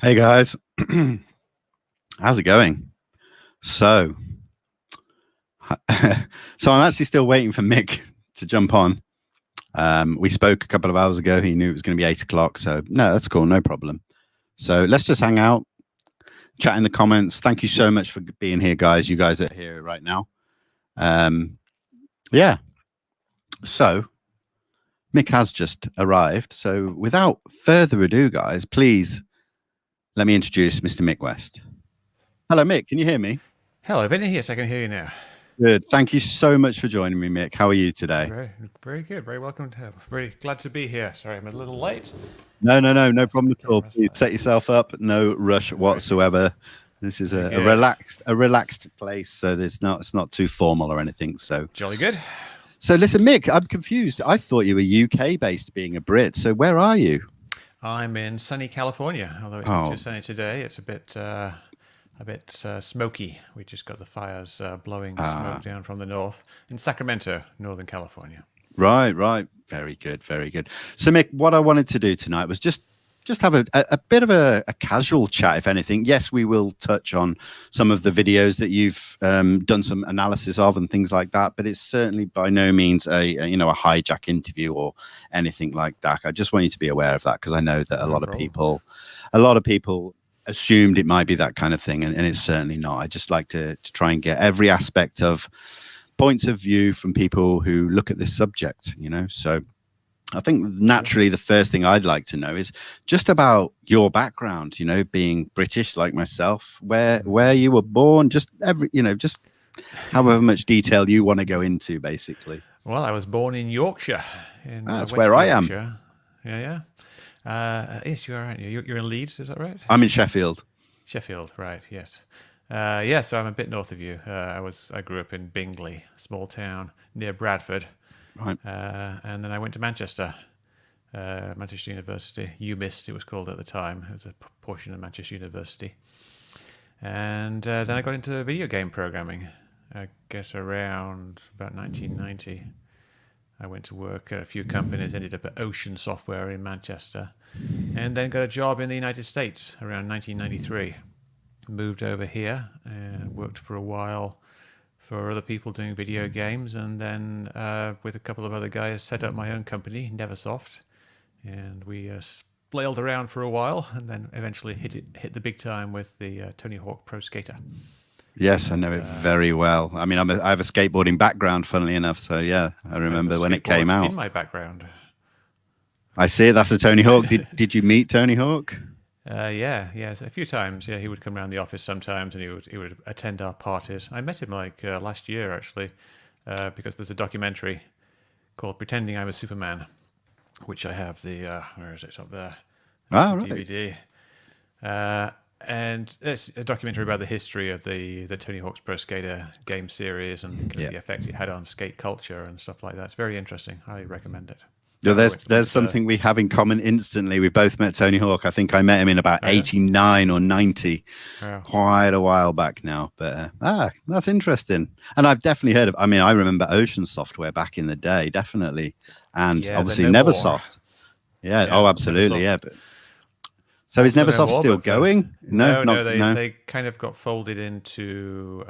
Hey guys, how's it going? So, so I'm actually still waiting for Mick to jump on. We spoke a couple of hours ago. He knew it was going to be 8 o'clock, so no, that's cool, no problem. So let's just hang out, chat in the comments. Thank you so much for being here, guys. You guys are here right now. Yeah. So Mick has just arrived. So without further ado, guys, please let me introduce Mr. Mick West. Hello, Mick. Can you hear me? Hello, Vinnie. Yes, I can hear you now. Good. Thank you so much for joining me, Mick. How are you today? Very good. Very welcome. Very glad to be here. Sorry, I'm a little late. No problem at all. Please set yourself up. No rush whatsoever. This is a relaxed place, so it's not too formal or anything. So jolly good. So listen, Mick, I'm confused. I thought you were UK based, being a Brit. So where are you? I'm in sunny California, although it's not too sunny today. It's a bit smoky. We just got the fires blowing smoke down from the north in Sacramento, Northern California. Right. Very good. So, Mick, what I wanted to do tonight was just have a bit of a casual chat, if anything. Yes, we will touch on some of the videos that you've done some analysis of and things like that, but it's certainly by no means a hijack interview or anything like that. I just want you to be aware of that, because I know that a lot of people assumed it might be that kind of thing, and it's certainly not. I just like to try and get every aspect of points of view from people who look at this subject, so I think naturally the first thing I'd like to know is just about your background, being British like myself, where you were born, just however much detail you want to go into, basically. Well, I was born in Yorkshire. That's where I am. Yeah. Yes, you are, aren't you? You're in Leeds, is that right? I'm in Sheffield. Sheffield, right? Yes. Yeah. So I'm a bit north of you. I grew up in Bingley, a small town near Bradford, right? And then I went to Manchester, Manchester University. UMIST, it was called at the time. It was a portion of Manchester University. And then I got into video game programming. I guess around about 1990. I went to work at a few companies, ended up at Ocean Software in Manchester, and then got a job in the United States around 1993. Moved over here and worked for a while for other people doing video games, and then with a couple of other guys set up my own company, Neversoft, and we flailed around for a while, and then eventually hit the big time with the Tony Hawk Pro Skater. Yes, I know it very well. I mean, I have a skateboarding background, funnily enough. So yeah, I remember when it came out. In my background. I see. That's the Tony Hawk. Did you meet Tony Hawk? Yeah, a few times. Yeah, he would come around the office sometimes, and he would attend our parties. I met him last year actually, because there's a documentary called "Pretending I'm a Superman," which I have where is it up there? Right. DVD. And it's a documentary about the history of the Tony Hawk's Pro Skater game series and the effect it had on skate culture and stuff like that. It's very interesting. Highly recommend it. Yeah, there's something we have in common instantly. We both met Tony Hawk. I think I met him in about 89 or 90, quite a while back now. But that's interesting. And I've definitely heard of. I mean, I remember Ocean Software back in the day, definitely, and obviously Neversoft. Yeah. Oh, absolutely. Neversoft. Yeah, but. So is Neversoft still going? No. They kind of got folded into.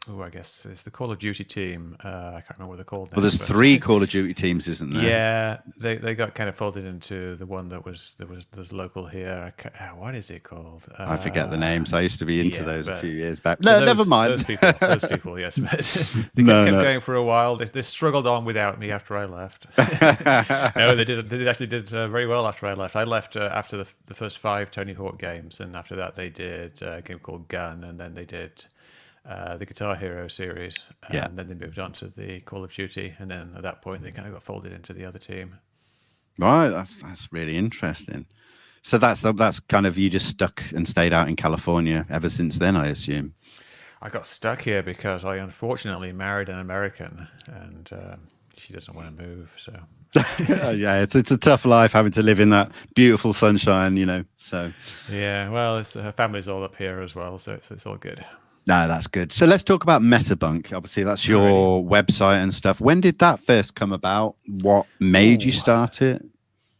I guess it's the Call of Duty team. I can't remember what they're called now. Well, there's 3 Call of Duty teams, isn't there? Yeah, they got kind of folded into the one there's local here. What is it called? I forget the names. I used to be into those a few years back. No, never mind. Those people, yes. But they kept going for a while. They struggled on without me after I left. No, they actually did very well after I left. I left after the first 5 Tony Hawk games, and after that they did a game called Gun, and then they did the Guitar Hero series, and then they moved on to the Call of Duty, and then at that point they kind of got folded into the other team. Right, that's really interesting. So that's kind of, you just stuck and stayed out in California ever since then, I assume. I got stuck here because I unfortunately married an American, and she doesn't want to move. So yeah, it's a tough life having to live in that beautiful sunshine, So yeah, well, her family's all up here as well, so it's all good. No, that's good. So let's talk about Metabunk. Obviously, that's your website and stuff. When did that first come about? What made you start it?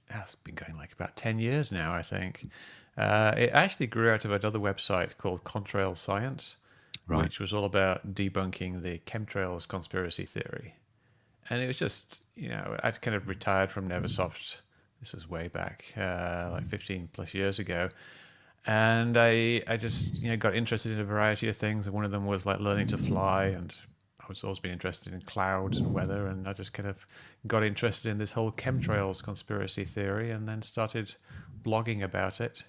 That's been going like about 10 years now, I think. It actually grew out of another website called Contrail Science, Right. which was all about debunking the chemtrails conspiracy theory. And it was just, I'd kind of retired from Neversoft. This was way back, like 15 plus years ago. And I just, got interested in a variety of things. And one of them was like learning to fly. And I was always been interested in clouds and weather. And I just kind of got interested in this whole chemtrails conspiracy theory and then started blogging about it.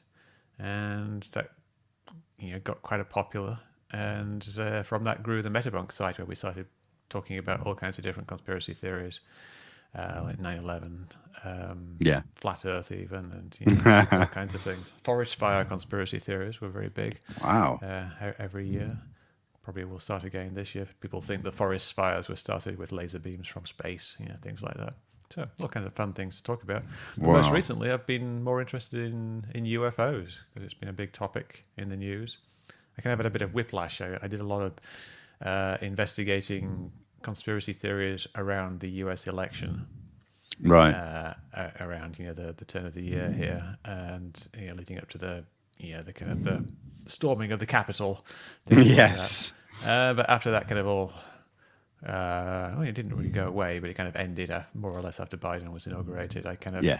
And that, got quite a popular. And from that grew the Metabunk site, where we started talking about all kinds of different conspiracy theories, like 9/11, Yeah. flat Earth, even, and all kinds of things. Forest fire conspiracy theories were very big. Wow. Every year, probably will start again this year. People think the forest fires were started with laser beams from space, things like that. So all kinds of fun things to talk about. But most recently, I've been more interested in UFOs because it's been a big topic in the news. I kind of had a bit of whiplash. I did a lot of investigating conspiracy theories around the U.S. election, Right. around the turn of the year here, and leading up to the kind of the storming of the Capitol. Yes. Like but after that kind of all, it didn't really go away, but it kind of ended more or less after Biden was inaugurated. I kind of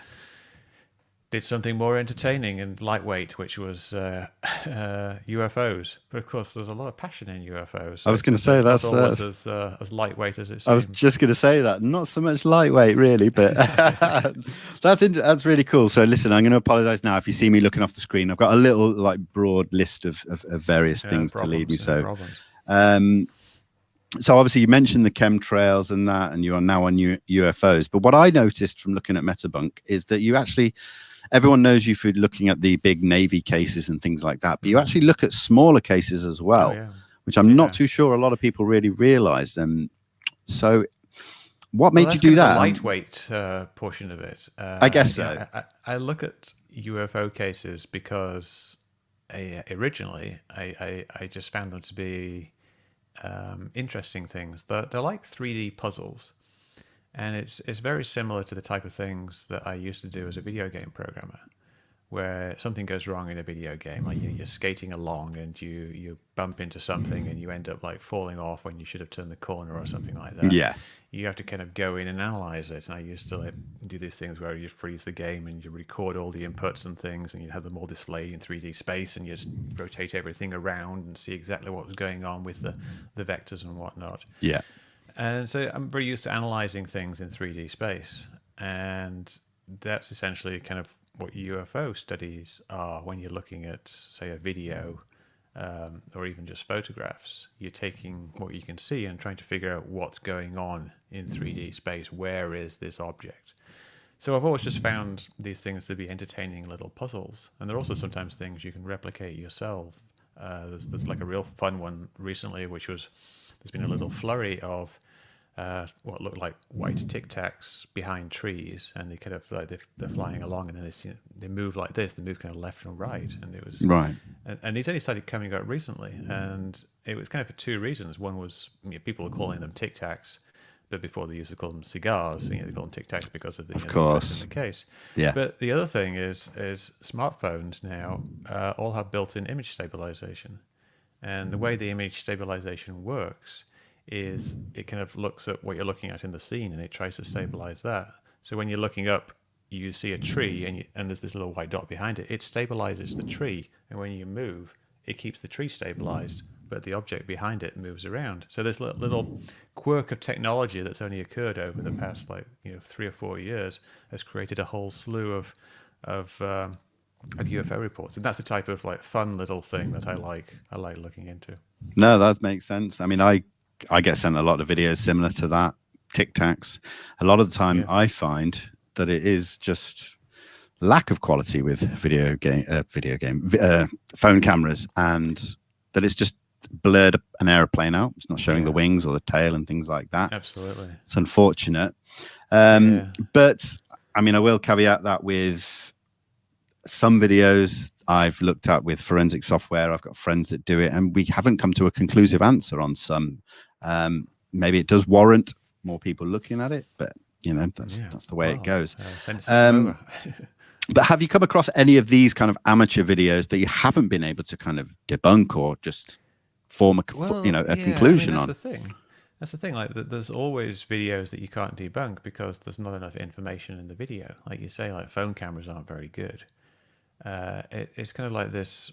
did something more entertaining and lightweight, which was UFOs. But of course, there's a lot of passion in UFOs. So I was going to say that's always as lightweight as it seems. I was just going to say that, not so much lightweight, really, but that's really cool. So listen, I'm going to apologize now if you see me looking off the screen. I've got a little broad list of various things to lead me. So, so obviously you mentioned the chemtrails and that, and you are now on UFOs. But what I noticed from looking at Metabunk is that you actually, everyone knows you for looking at the big Navy cases and things like that, but you actually look at smaller cases as well, which I'm not too sure a lot of people really realize. So what made you do that? The lightweight portion of it. I guess so. I look at UFO cases because originally I just found them to be interesting things. They're like 3D puzzles. And it's very similar to the type of things that I used to do as a video game programmer, where something goes wrong in a video game, like you're skating along and you bump into something and you end up like falling off when you should have turned the corner or something like that. Yeah. You have to kind of go in and analyze it. And I used to do these things where you freeze the game and you record all the inputs and things, and you have them all displayed in 3D space, and you just rotate everything around and see exactly what was going on with the vectors and whatnot. Yeah. And so I'm very used to analyzing things in 3D space. And that's essentially kind of what UFO studies are when you're looking at, say, a video or even just photographs. You're taking what you can see and trying to figure out what's going on in 3D space. Where is this object? So I've always just found these things to be entertaining little puzzles. And they're also sometimes things you can replicate yourself. There's like a real fun one recently, which was, there's been a little flurry of what looked like white Tic Tacs behind trees, and they kind of like they're flying along, and then they move like this. They move kind of left and right, and it was right. And these only started coming out recently, and it was kind of for two reasons. One was people are calling them Tic Tacs, but before they used to call them cigars. They call them Tic Tacs because of the of course in the case. Yeah. But the other thing is smartphones now all have built-in image stabilization. And the way the image stabilization works is it kind of looks at what you're looking at in the scene, and it tries to stabilize that. So when you're looking up, you see a tree, and there's this little white dot behind it. It stabilizes the tree, and when you move, it keeps the tree stabilized, but the object behind it moves around. So this little quirk of technology that's only occurred over the past 3 or 4 years has created a whole slew of UFO reports, and that's the type of fun little thing that I like looking into. No, that makes sense. I mean, I get sent a lot of videos similar to that, Tic Tacs. A lot of the time, I find that it is just lack of quality with phone cameras, and that it's just blurred an airplane out. It's not showing the wings or the tail and things like that. Absolutely, it's unfortunate. But I mean, I will caveat that with some videos I've looked at with forensic software. I've got friends that do it, and we haven't come to a conclusive answer on some. Maybe it does warrant more people looking at it, but that's the way it goes. But have you come across any of these kind of amateur videos that you haven't been able to kind of debunk or just form Well, a yeah, I mean conclusion that's on? the thing. That's the thing. Like, there's always videos that you can't debunk because there's not enough information in the video. Like you say, like phone cameras aren't very good. It's kind of like this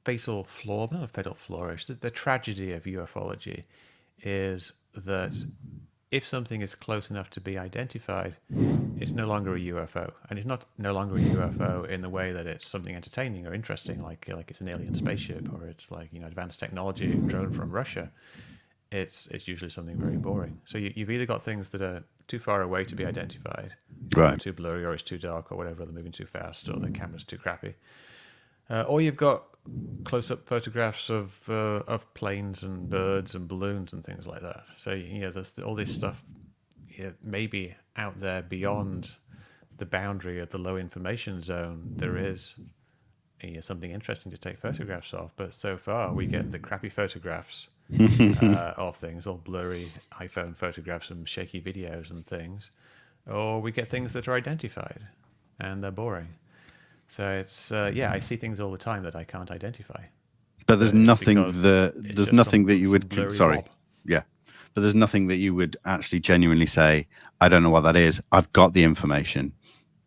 fatal flaw, not a fatal flourish. The tragedy of ufology is that if something is close enough to be identified, it's no longer a UFO, and it's not no longer a UFO in the way that it's something entertaining or interesting, like it's an alien spaceship or it's like advanced technology drone from Russia. It's usually something very boring. So you've either got things that are too far away to be identified, or Right. too blurry, or it's too dark, or whatever, they're moving too fast, or the camera's too crappy. Or you've got close-up photographs of planes and birds and balloons and things like that. So there's all this stuff maybe out there beyond the boundary of the low information zone. There is something interesting to take photographs of, but so far we get the crappy photographs of things, all blurry iPhone photographs and shaky videos and things, or we get things that are identified and they're boring. So it's I see things all the time that I can't identify. But there's But it's nothing because that it's there's just nothing that you some would blurry sorry. blob. Yeah. But there's nothing that you would actually genuinely say, I don't know what that is. I've got the information.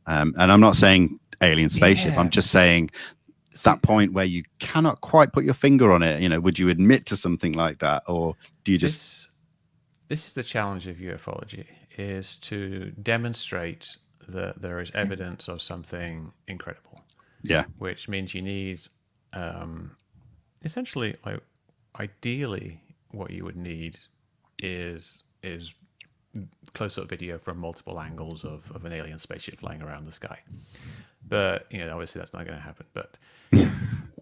And I'm not saying alien spaceship. I'm Yeah. just saying See, that point where you cannot quite put your finger on it. Would you admit to something like that? Or do you just this this is the challenge of ufology: is to demonstrate that there is evidence of something incredible, yeah. which means you need essentially, like, ideally, what you would need is close-up video from multiple angles of an alien spaceship flying around the sky. But obviously that's not going to happen. But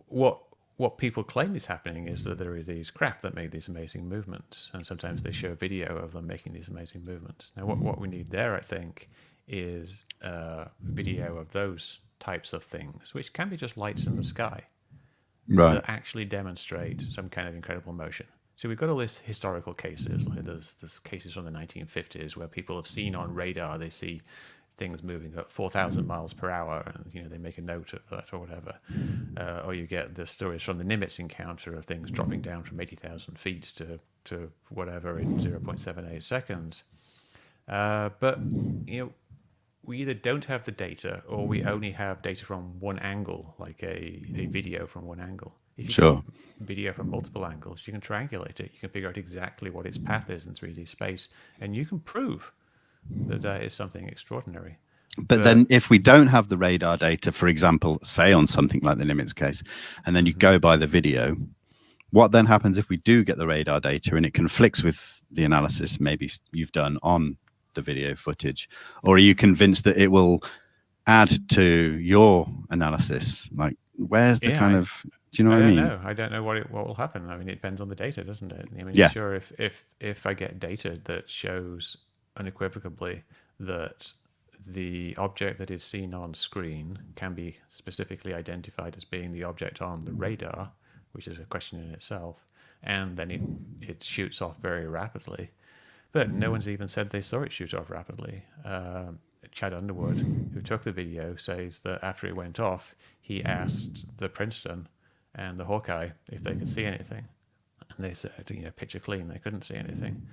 what people claim is happening is that there are these craft that make these amazing movements, and sometimes they show video of them making these amazing movements. Now, what we need there, I think, is video of those types of things, which can be just lights in the sky, Right. that actually demonstrate some kind of incredible motion. So we've got all these historical cases, like there's cases from the 1950s where people have seen on radar, they see things moving at 4,000 miles per hour, and they make a note of that or whatever. Or you get the stories from the Nimitz encounter of things dropping down from 80,000 feet to whatever in 0.78 seconds. But we either don't have the data, or we only have data from one angle, like a video from one angle. If you Sure. get video from multiple angles, you can triangulate it. You can figure out exactly what its path is in 3D space, and you can prove that that is something extraordinary. But then if we don't have the radar data, for example, say on something like the Nimitz case, and then you go by the video, what then happens if we do get the radar data and it conflicts with the analysis maybe you've done on the video footage? Or are you convinced that it will add to your analysis? Like, where's the kind of, do you know I what I don't mean? know. I don't know what will happen. I mean, it depends on the data, doesn't it? I mean, Yeah. sure, if I get data that shows unequivocally that the object that is seen on screen can be specifically identified as being the object on the radar, which is a question in itself, and then it shoots off very rapidly. But no one's even said they saw it shoot off rapidly. Chad Underwood, who took the video, says that after it went off, he asked the Princeton and the Hawkeye if they could see anything. And they said, picture clean, they couldn't see anything.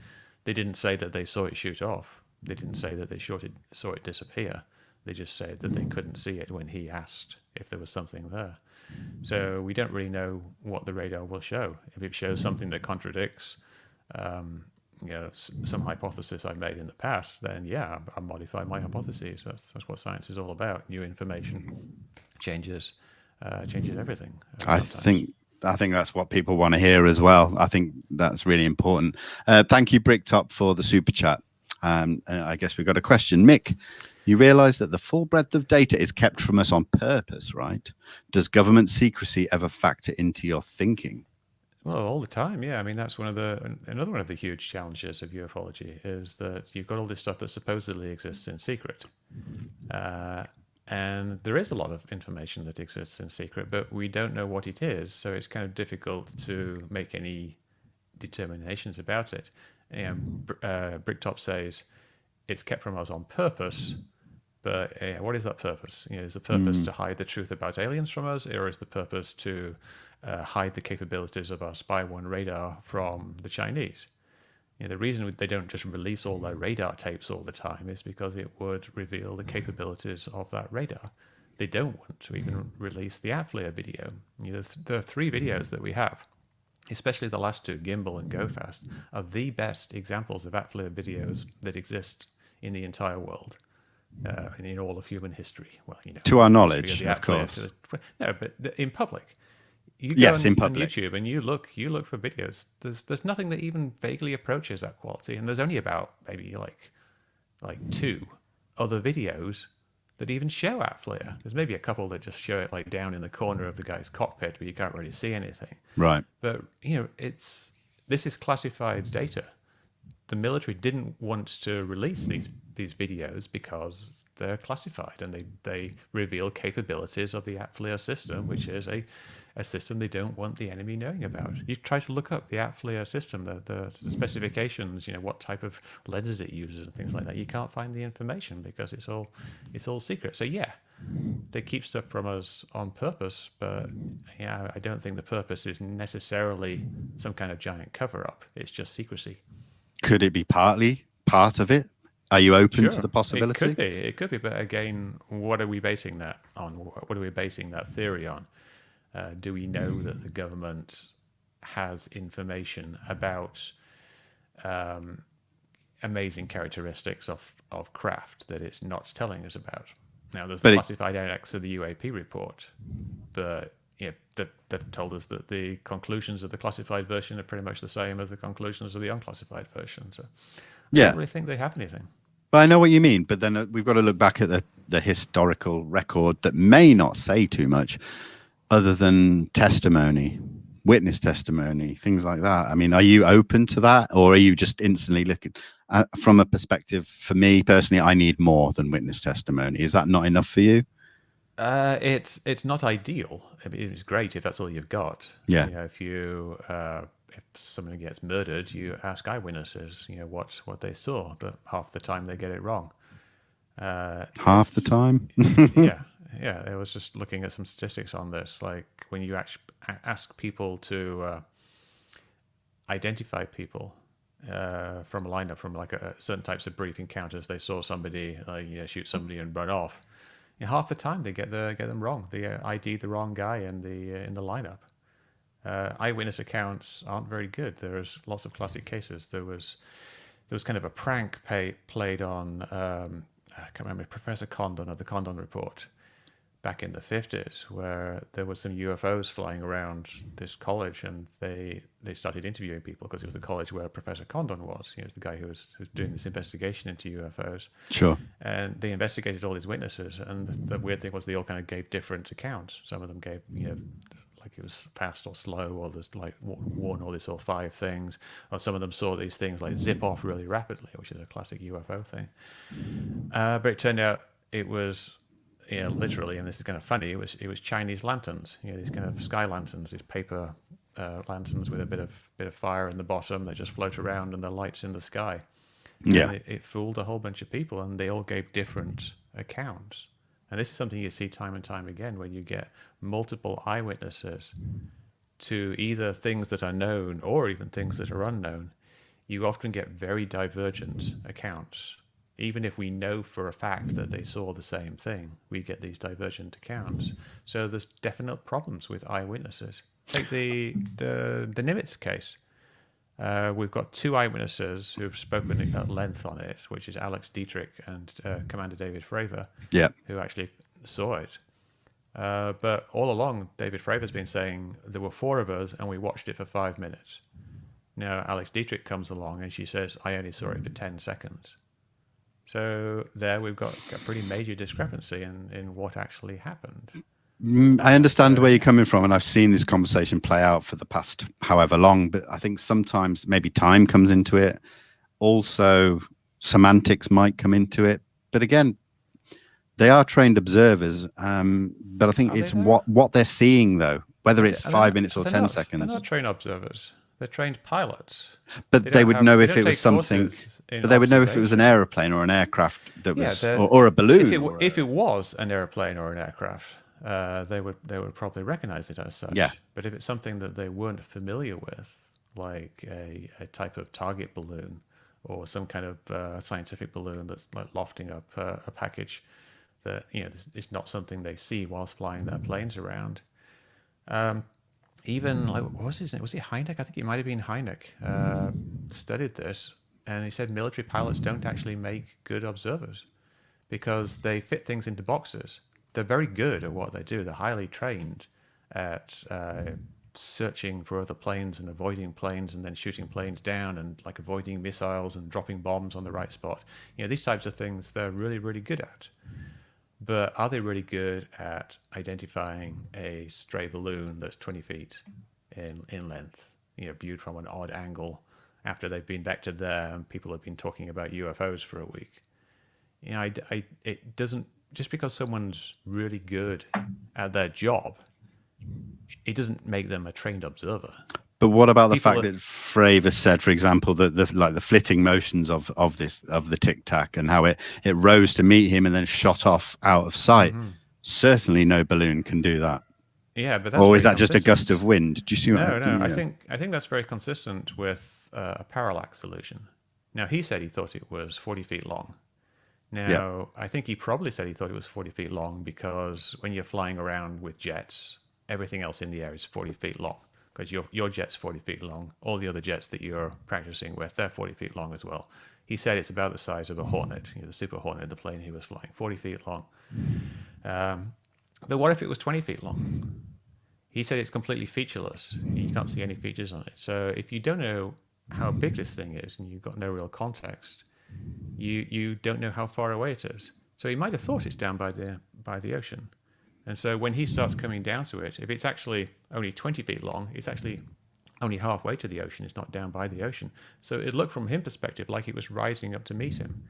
They didn't say that they saw it shoot off. They didn't say that they saw it disappear. They just said that they couldn't see it when he asked if there was something there. So we don't really know what the radar will show. If it shows something that contradicts some hypothesis I've made in the past, then I modify my hypotheses. That's what science is all about. New information changes everything. I think that's what people want to hear as well. I think that's really important. Thank you, Bricktop, for the super chat. I guess we've got a question. Mick, you realize that the full breadth of data is kept from us on purpose, right? Does government secrecy ever factor into your thinking? Well, all the time, yeah. I mean, that's another one of the huge challenges of ufology is that you've got all this stuff that supposedly exists in secret. And there is a lot of information that exists in secret, but we don't know what it is, so it's kind of difficult to make any determinations about it. Bricktop says it's kept from us on purpose, But what is that purpose? Is the purpose to hide the truth about aliens from us, or is the purpose to hide the capabilities of our Spy 1 radar from the Chinese? The reason they don't just release all their radar tapes all the time is because it would reveal the capabilities of that radar. They don't want to even release the AtFLIR video. There are 3 videos that we have, especially the last 2, Gimbal and Go Fast, are the best examples of AtFLIR videos that exist in the entire world. In all of human history. Well, to our knowledge, of course. No, but in public. You go on public. YouTube and you look for videos. There's nothing that even vaguely approaches that quality, and there's only about maybe like 2 other videos that even show AtFLIR. There's maybe a couple that just show it like down in the corner of the guy's cockpit, but you can't really see anything. Right. But this is classified data. The military didn't want to release these videos because they're classified and they reveal capabilities of the AtFLIR system, which is a system they don't want the enemy knowing about. You try to look up the AtFLIR system, the specifications, what type of lenses it uses and things like that. You can't find the information because it's all secret. So yeah, they keep stuff from us on purpose, but I don't think the purpose is necessarily some kind of giant cover-up. It's just secrecy. Could it be partly part of it? Are you open to the possibility? It could be. But again, what are we basing that on? What are we basing that theory on? Do we know that the government has information about amazing characteristics of craft that it's not telling us about? Now, there's the classified annex of the UAP report, but they've told us that the conclusions of the classified version are pretty much the same as the conclusions of the unclassified version. So I don't really think they have anything. But I know what you mean. But then we've got to look back at the historical record that may not say too much other than testimony, witness testimony, things like that. I mean, are you open to that, or are you just instantly looking from a perspective? For me personally, I need more than witness testimony. Is that not enough for you? It's not ideal. I mean, it's great if that's all you've got. Yeah. If someone gets murdered, you ask eyewitnesses, what they saw, but half the time they get it wrong. Half the time. Yeah. I was just looking at some statistics on this. Like when you actually ask people to identify people from a lineup, from like certain types of brief encounters, they saw somebody shoot somebody and run off. Half the time they get them wrong. They ID the wrong guy in the lineup. Eyewitness accounts aren't very good. There's lots of classic cases. There was kind of a prank played on I can't remember, Professor Condon of the Condon Report back in the 50s, where there was some UFOs flying around this college, and they started interviewing people because it was the college where Professor Condon was. He was the guy who was doing this investigation into UFOs. Sure. And they investigated all these witnesses, and the weird thing was they all kind of gave different accounts. Some of them gave, like it was fast or slow, or there's like one or they saw 5 things, or some of them saw these things like zip off really rapidly, which is a classic UFO thing. But it turned out it was, literally, and this is kind of funny, it was Chinese lanterns, these kind of sky lanterns, these paper lanterns with a bit of fire in the bottom that just float around, and the lights in the sky. Yeah. And it fooled a whole bunch of people, and they all gave different accounts. And this is something you see time and time again when you get multiple eyewitnesses to either things that are known or even things that are unknown. You often get very divergent accounts. Even if we know for a fact that they saw the same thing, we get these divergent accounts. So there's definite problems with eyewitnesses. Take the Nimitz case. We've got 2 eyewitnesses who've spoken at length on it, which is Alex Dietrich and Commander David Fravor, who actually saw it. But all along, David Fravor's been saying there were 4 of us and we watched it for 5 minutes. Now, Alex Dietrich comes along and she says, I only saw it for 10 seconds. So there we've got a pretty major discrepancy in what actually happened. I understand where you're coming from, and I've seen this conversation play out for the past however long, but I think sometimes maybe time comes into it. Also, semantics might come into it. But again, they are trained observers, but I think it's what they're seeing, though, whether it's 5 minutes or 10 seconds. They're not trained observers. They're trained pilots. But they would know They if don't it was take something. courses in But they would know if it was an observation. aeroplane or an aircraft that Yeah, was, or a balloon. if it was an airplane or an aircraft, they would probably recognize it as Yeah. such. But if it's something that they weren't familiar with, like a type of target balloon or some kind of scientific balloon that's like lofting up a package, that it's not something they see whilst flying their planes around. Even like what was his name? Was it Hynek? I think it might have been Hynek. Studied this, and he said military pilots don't actually make good observers because they fit things into boxes. They're very good at what they do. They're highly trained at searching for other planes and avoiding planes and then shooting planes down and like avoiding missiles and dropping bombs on the right spot. These types of things they're really, really good at. But are they really good at identifying a stray balloon that's 20 feet in length, viewed from an odd angle after they've been vectored there and people have been talking about UFOs for a week? It doesn't, just because someone's really good at their job, it doesn't make them a trained observer. But what about the fact that Fravor said, for example, that the flitting motions of the tic tac and how it rose to meet him and then shot off out of sight? Mm-hmm. Certainly, no balloon can do that. Yeah, but that's or is that just a gust of wind? Do you see? No. I think that's very consistent with a parallax illusion. Now he said he thought it was 40 feet long. Now I think he probably said he thought it was 40 feet long because when you're flying around with jets, everything else in the air is 40 feet long. Because your jet's 40 feet long. All the other jets that you're practicing with, they're 40 feet long as well. He said it's about the size of a Hornet, the Super Hornet, the plane he was flying, 40 feet long. But what if it was 20 feet long? He said it's completely featureless. You can't see any features on it. So if you don't know how big this thing is and you've got no real context, you don't know how far away it is. So he might have thought it's down by the ocean. And so when he starts coming down to it, if it's actually only 20 feet long, it's actually only halfway to the ocean. It's not down by the ocean. So it looked from his perspective like it was rising up to meet him.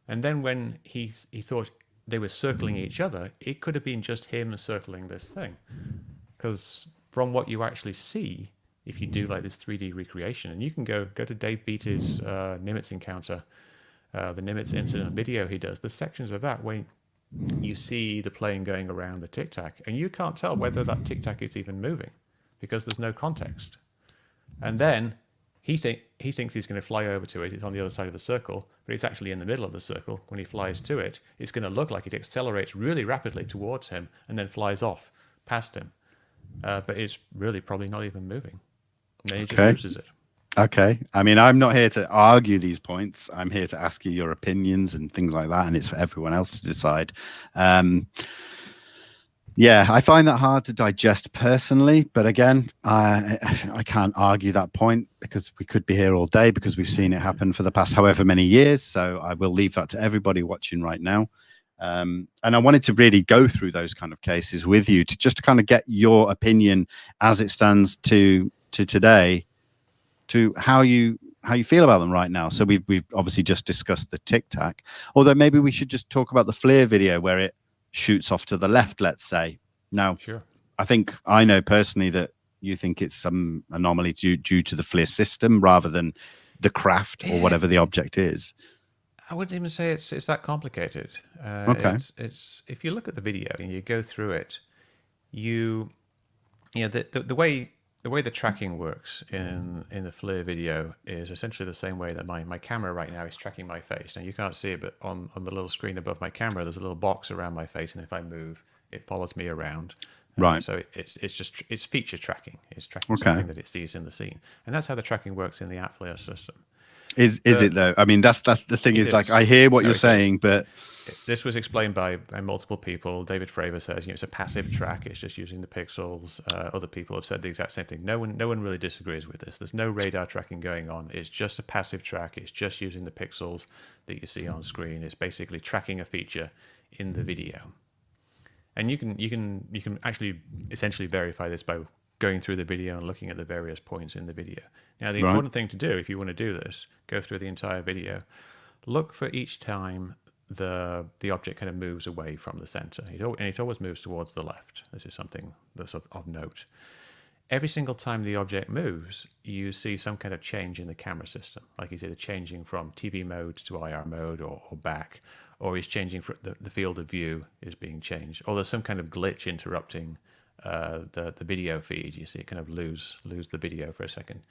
And then when he thought they were circling each other, it could have been just him circling this thing. Because from what you actually see, if you do like this 3D recreation, and you can go to Dave Beatty's Nimitz encounter, the Nimitz incident video he does, there's sections of that where you see the plane going around the tic tac, and you can't tell whether that tic tac is even moving because there's no context. And then he thinks he's going to fly over to it. It's on the other side of the circle, but it's actually in the middle of the circle. When he flies to it, it's going to look like it accelerates really rapidly towards him and then flies off past him. But it's really probably not even moving. And then he just loses it. Okay. I mean, I'm not here to argue these points. I'm here to ask you your opinions and things like that, and it's for everyone else to decide. Yeah, I find that hard to digest personally, but again, I can't argue that point because we could be here all day because we've seen it happen for the past however many years. So I will leave that to everybody watching right now. And I wanted to really go through those kind of cases with you to just kind of get your opinion as it stands to today, to how you feel about them right now. So we've obviously just discussed the tic tac, although maybe we should just talk about the FLIR video where it shoots off to the left, let's say. Now, sure. I think I know personally that you think it's some anomaly due to the FLIR system rather than the craft or whatever the object is. I wouldn't even say it's that complicated. Okay. It's if you look at the video and you go through it, the way the tracking works in the FLIR video is essentially the same way that my camera right now is tracking my face. Now you can't see it, but on the little screen above my camera, there's a little box around my face, and if I move, it follows me around. Right. So it's feature tracking. It's tracking something that it sees in the scene, and that's how the tracking works in the FLIR system. Is it though? I mean, that's the thing. Is like I hear what you're saying, but this was explained by multiple people. David Fravor says, it's a passive track. It's just using the pixels. Other people have said the exact same thing. No one really disagrees with this. There's no radar tracking going on. It's just a passive track. It's just using the pixels that you see on screen. It's basically tracking a feature in the video. And you can actually essentially verify this by going through the video and looking at the various points in the video. Now, the important thing to do if you want to do this, go through the entire video, look for each time the object kind of moves away from the center. And it always moves towards the left. This is something that's of note. every single time the object moves, you see some kind of change in the camera system. Like he's either changing from TV mode to IR mode or back, or he's changing for the field of view is being changed, or there's some kind of glitch interrupting the video feed. You see it kind of lose the video for a second.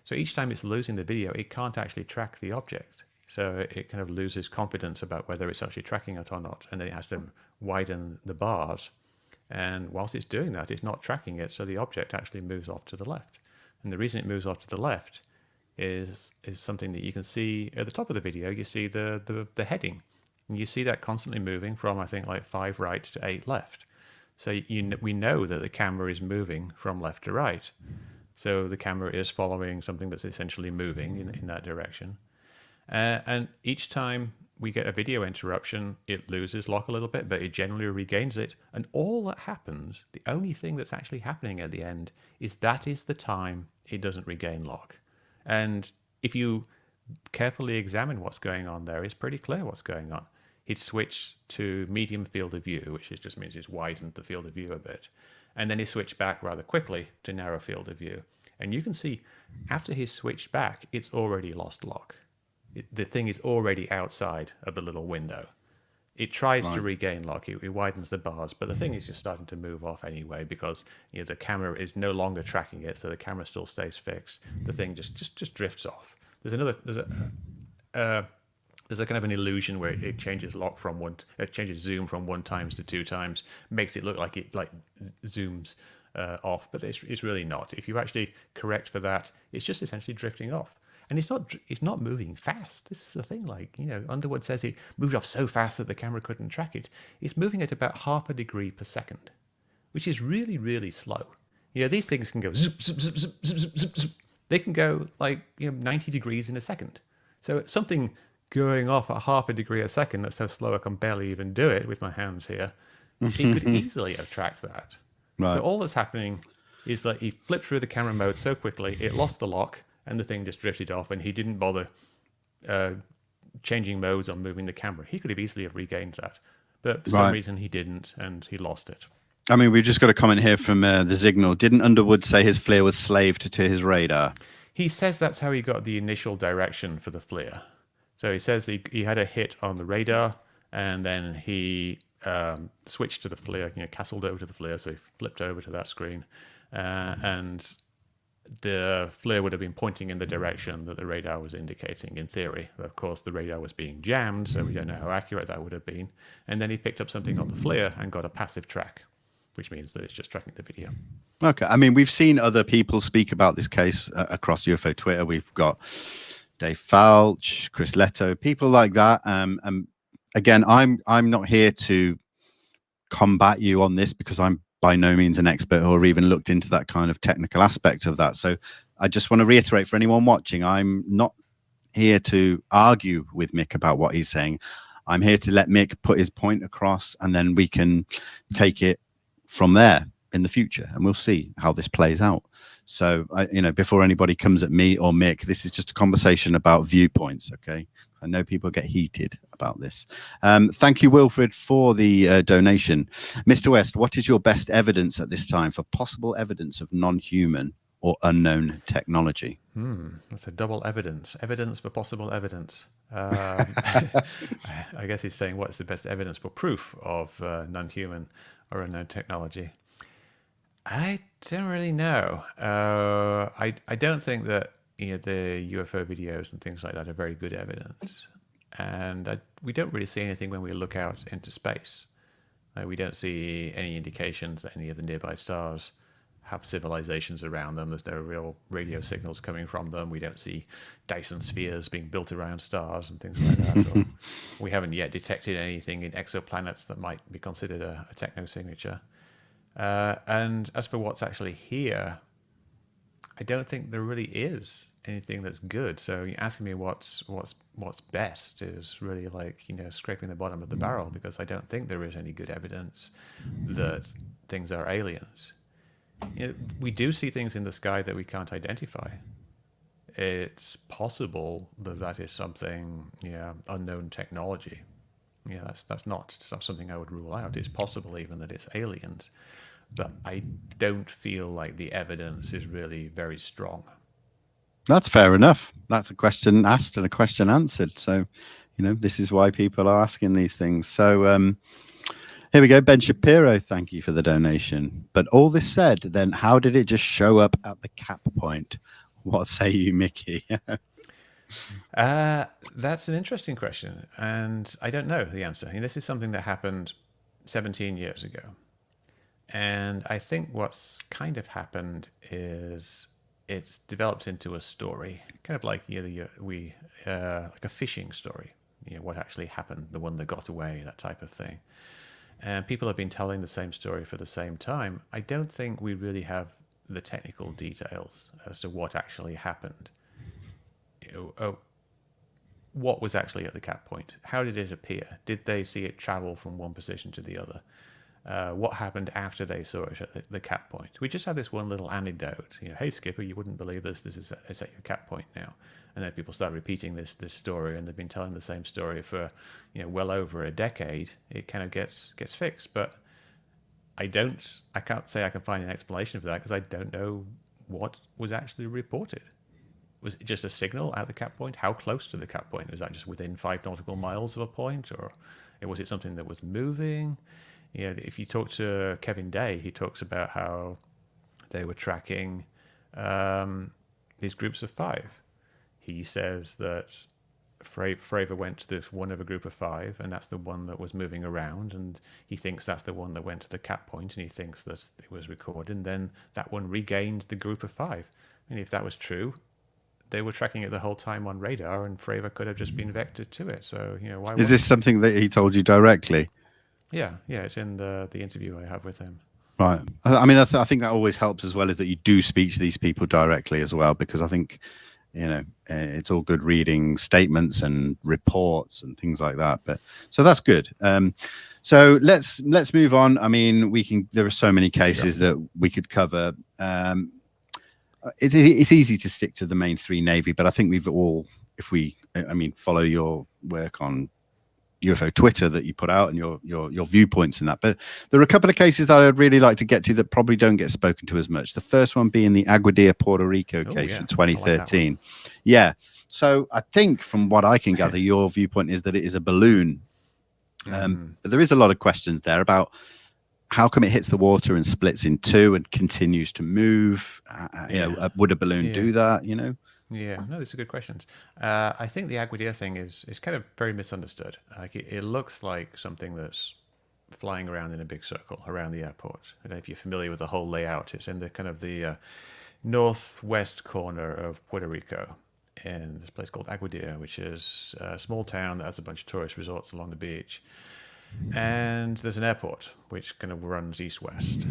So each time it's losing the video, it can't actually track the object. So it kind of loses confidence about whether it's actually tracking it or not, and then it has to widen the bars. And whilst it's doing that, it's not tracking it, so the object actually moves off to the left. And the reason it moves off to the left is something that you can see at the top of the video. You see the heading, and you see that constantly moving from, I think, like 5 right to 8 left. So we know that the camera is moving from left to right. So the camera is following something that's essentially moving in that direction. And each time we get a video interruption, it loses lock a little bit, but it generally regains it. And all that happens, the only thing that's actually happening at the end, is that is the time it doesn't regain lock. And if you carefully examine what's going on there, it's pretty clear what's going on. He'd switched to medium field of view, which just means he's widened the field of view a bit. And then he switched back rather quickly to narrow field of view. And you can see after he's switched back, it's already lost lock. The thing is already outside of the little window. It tries to regain lock. It widens the bars, but the thing is just starting to move off anyway because the camera is no longer tracking it, so the camera still stays fixed. The thing just drifts off. There's a kind of an illusion where it changes lock from it changes zoom from 1 times to 2 times, makes it look like it zooms off, but it's really not. If you actually correct for that, it's just essentially drifting off. And it's not moving fast. This is the thing. Underwood says it moved off so fast that the camera couldn't track it. It's moving at about 0.5 degree per second, which is really, really slow. These things can go zip, zip, zip, zip, zip, zip, zip, zip. They can go 90 degrees in a second. So it's something going off at 0.5 degree a second that's so slow I can barely even do it with my hands here. It could easily have tracked that. Right. So all that's happening is that he flipped through the camera mode so quickly, it lost the lock, and the thing just drifted off, and he didn't bother changing modes or moving the camera. He could have easily have regained that, but for some reason he didn't, and he lost it. I mean, we've just got a comment here from the Signal. Didn't Underwood say his FLIR was slaved to his radar? He says that's how he got the initial direction for the FLIR. So he says he had a hit on the radar, and then he switched to the FLIR, castled over to the FLIR, so he flipped over to that screen, and the FLIR would have been pointing in the direction that the radar was indicating, in theory. Of course, the radar was being jammed, so we don't know how accurate that would have been. And then he picked up something on the FLIR and got a passive track, which means that it's just tracking the video. Okay. I mean, we've seen other people speak about this case across UFO Twitter. We've got Dave Falch, Chris Leto, people like that. And again, I'm not here to combat you on this because I'm by no means an expert or even looked into that kind of technical aspect of that. So I just want to reiterate for anyone watching, I'm not here to argue with Mick about what he's saying. I'm here to let Mick put his point across, and then we can take it from there in the future, and we'll see how this plays out. So, before anybody comes at me or Mick, this is just a conversation about viewpoints, okay? I know people get heated about this. Thank you, Wilfred, for the donation. Mr. West, what is your best evidence at this time for possible evidence of non-human or unknown technology? That's a double evidence. Evidence for possible evidence. I guess he's saying what's the best evidence for proof of non-human or unknown technology. I don't really know. I don't think that the UFO videos and things like that are very good evidence. And we don't really see anything when we look out into space. We don't see any indications that any of the nearby stars have civilizations around them. There's no real radio signals coming from them. We don't see Dyson spheres being built around stars and things like that. So we haven't yet detected anything in exoplanets that might be considered a techno-signature. And as for what's actually here, I don't think there really is anything that's good. So you're asking me what's best is really like, scraping the bottom of the barrel, because I don't think there is any good evidence that things are aliens. We do see things in the sky that we can't identify. It's possible that is something, unknown technology. That's not something I would rule out. It's possible even that it's aliens. but I don't feel like the evidence is really very strong. That's fair enough. That's a question asked and a question answered. So, this is why people are asking these things. So, here we go. Ben Shapiro, thank you for the donation. But all this said, then how did it just show up at the cap point? What say you, Mickey? That's an interesting question, and I don't know the answer. I mean, this is something that happened 17 years ago. And I think what's kind of happened is it's developed into a story, kind of like like a fishing story. What actually happened, the one that got away, that type of thing. And people have been telling the same story for the same time. I don't think we really have the technical details as to what actually happened. What was actually at the cap point? How did it appear? Did they see it travel from one position to the other? What happened after they saw it at the cap point? We just have this one little anecdote. Hey, Skipper, you wouldn't believe this. It's at your cap point now. And then people start repeating this story, and they've been telling the same story for well over a decade. It kind of gets fixed, but I can't say I can find an explanation for that because I don't know what was actually reported. Was it just a signal at the cap point? How close to the cap point? Was that just within 5 nautical miles of a point, or was it something that was moving? If you talk to Kevin Day, he talks about how they were tracking these groups of 5. He says that Fravor went to this one of a group of 5, and that's the one that was moving around, and he thinks that's the one that went to the cap point, and he thinks that it was recorded, and then that one regained the group of 5. And if that was true, they were tracking it the whole time on radar, and Fravor could have just been vectored to it. So, why Is this something that he told you directly? Yeah, it's in the interview I have with him. Right. I mean, I think that always helps as well, is that you do speak to these people directly as well, because I think, it's all good reading statements and reports and things like that. But so that's good. So let's move on. I mean, there are so many cases that we could cover. It's easy to stick to the main 3 Navy, but I think we've all, follow your work on UFO Twitter that you put out and your viewpoints in that. But there are a couple of cases that I'd really like to get to that probably don't get spoken to as much. The first one being the Aguadilla, Puerto Rico case in 2013. Yeah. So I think from what I can gather, your viewpoint is that it is a balloon. But there is a lot of questions there about how come it hits the water and splits in 2 and continues to move? Would a balloon do that? Yeah, no, these are good questions. I think the Aguadilla thing is kind of very misunderstood. Like it looks like something that's flying around in a big circle around the airport. I don't know if you're familiar with the whole layout. It's in the kind of the northwest corner of Puerto Rico, in this place called Aguadilla, which is a small town that has a bunch of tourist resorts along the beach. And there's an airport which kind of runs east-west,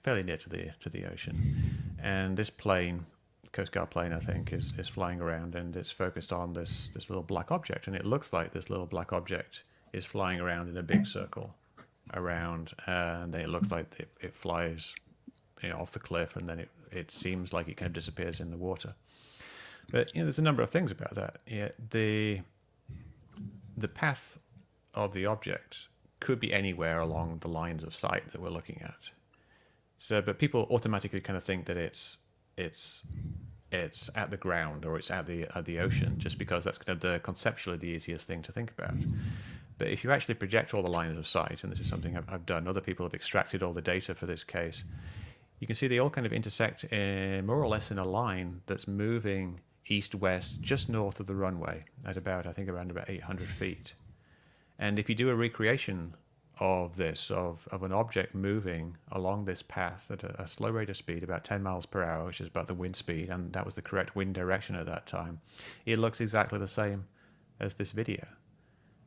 fairly near to the ocean. And this plane, Coast Guard plane, I think, is flying around, and it's focused on this little black object, and it looks like this little black object is flying around in a big circle around, and then it looks like it flies off the cliff, and then it seems like it kind of disappears in the water. But there's a number of things about that. The path of the object could be anywhere along the lines of sight that we're looking at. So, but people automatically kind of think that it's at the ground or it's at the ocean, just because that's kind of conceptually the easiest thing to think about. But if you actually project all the lines of sight, and this is something I've done, other people have extracted all the data for this case, you can see they all kind of intersect more or less in a line that's moving east-west just north of the runway at around about 800 feet. And if you do a recreation of this, of an object moving along this path at a slow rate of speed, about 10 miles per hour, which is about the wind speed, and that was the correct wind direction at that time, it looks exactly the same as this video.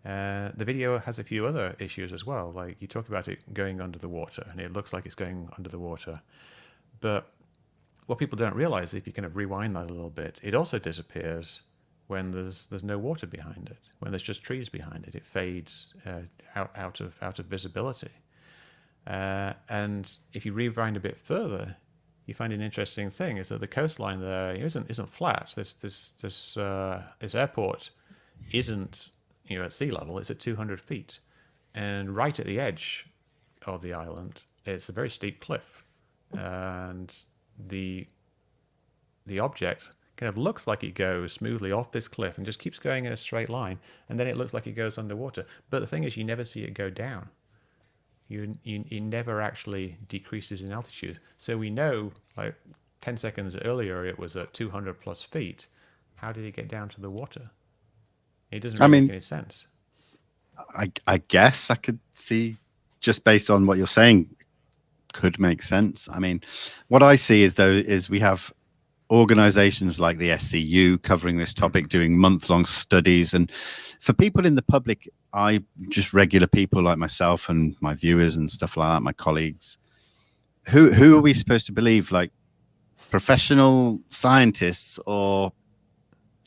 The video has a few other issues as well. Like, you talk about it going under the water, and it looks like it's going under the water. But what people don't realize, if you kind of rewind that a little bit, it also disappears when there's no water behind it, when there's just trees behind it. It fades out of visibility. And if you rewind a bit further, you find an interesting thing, is that the coastline there isn't flat. This airport isn't at sea level. It's at 200 feet, and right at the edge of the island, it's a very steep cliff, and the object kind of looks like it goes smoothly off this cliff and just keeps going in a straight line, and then it looks like it goes underwater. But the thing is, you never see it go down. It never actually decreases in altitude. So we know, like 10 seconds earlier, it was at 200 plus feet. How did it get down to the water? It doesn't really make any sense. I guess I could see, just based on what you're saying, could make sense. I mean, what I see is we have organizations like the SCU covering this topic, doing month-long studies. And for people in the public, just regular people like myself and my viewers and stuff like that, my colleagues, who are we supposed to believe? Like professional scientists or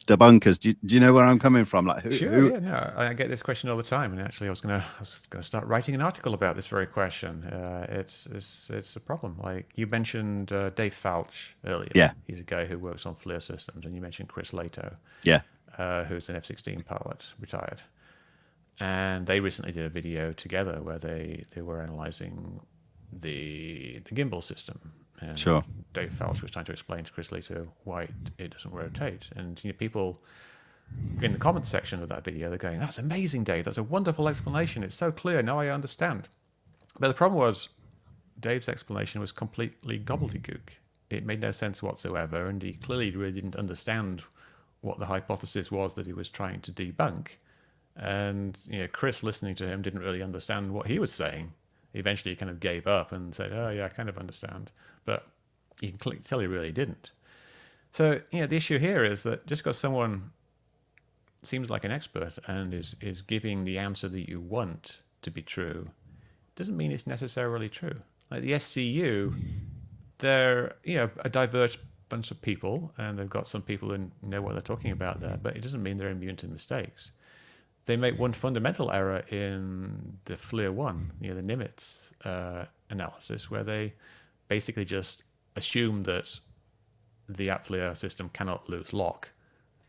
debunkers? Do you know where I'm coming from? Like Sure, yeah, no, I get this question all the time, and actually, I was gonna start writing an article about this very question. It's a problem. Like you mentioned Dave Falch earlier. Yeah, he's a guy who works on FLIR systems, and you mentioned Chris Lato. Yeah, who's an F-16 pilot, retired, and they recently did a video together where they were analyzing the gimbal system. And sure. Dave Falch was trying to explain to Chris Lato why it doesn't rotate. And people in the comments section of that video, they're going, "That's amazing, Dave. That's a wonderful explanation. It's so clear. Now I understand." But the problem was Dave's explanation was completely gobbledygook. It made no sense whatsoever, and he clearly really didn't understand what the hypothesis was that he was trying to debunk. And Chris, listening to him, didn't really understand what he was saying. Eventually, he kind of gave up and said, "Oh yeah, I kind of understand," but you can tell he really didn't. So the issue here is that just because someone seems like an expert and is giving the answer that you want to be true, doesn't mean it's necessarily true. Like the SCU, they're a diverse bunch of people, and they've got some people who know what they're talking about there, but it doesn't mean they're immune to mistakes. They make one fundamental error in the FLIR-1, the Nimitz analysis, where they basically just assume that the FLIR system cannot lose lock,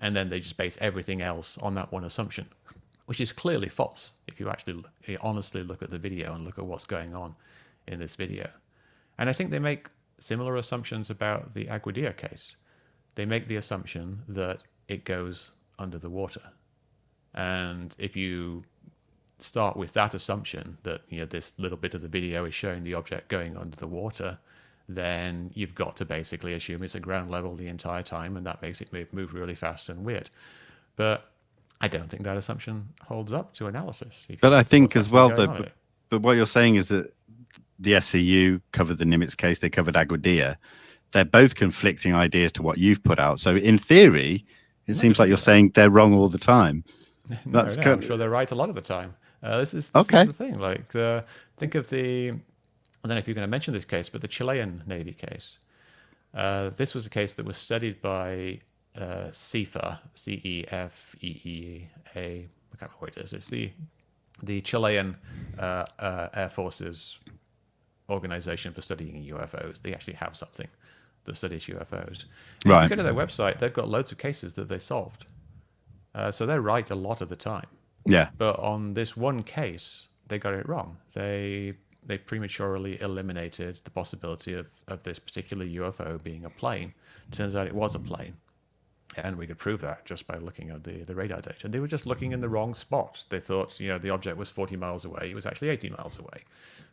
and then they just base everything else on that one assumption, which is clearly false if you actually honestly look at the video and look at what's going on in this video. And I think they make similar assumptions about the Aguadilla case. They make the assumption that it goes under the water. And if you start with that assumption that this little bit of the video is showing the object going under the water, then you've got to basically assume it's at ground level the entire time, and that makes it move really fast and weird. But I don't think that assumption holds up to analysis. But I think as well that, but what you're saying is that the SCU covered the Nimitz case, they covered Aguadilla. They're both conflicting ideas to what you've put out. So in theory, it seems like you're saying they're wrong all the time. No, I'm sure they're right a lot of the time. This is the thing. Like, think of I don't know if you're going to mention this case, but the Chilean Navy case. This was a case that was studied by CEFA, CEFEEA. I can't remember what it is. It's the Chilean Air Force's organization for studying UFOs. They actually have something that studies UFOs. And if you go to their website, they've got loads of cases that they solved. So they're right a lot of the time. Yeah. But on this one case, they got it wrong. They prematurely eliminated the possibility of this particular UFO being a plane. Turns out it was a plane. And we could prove that just by looking at the radar data. They were just looking in the wrong spot. They thought, the object was 40 miles away. It was actually 80 miles away.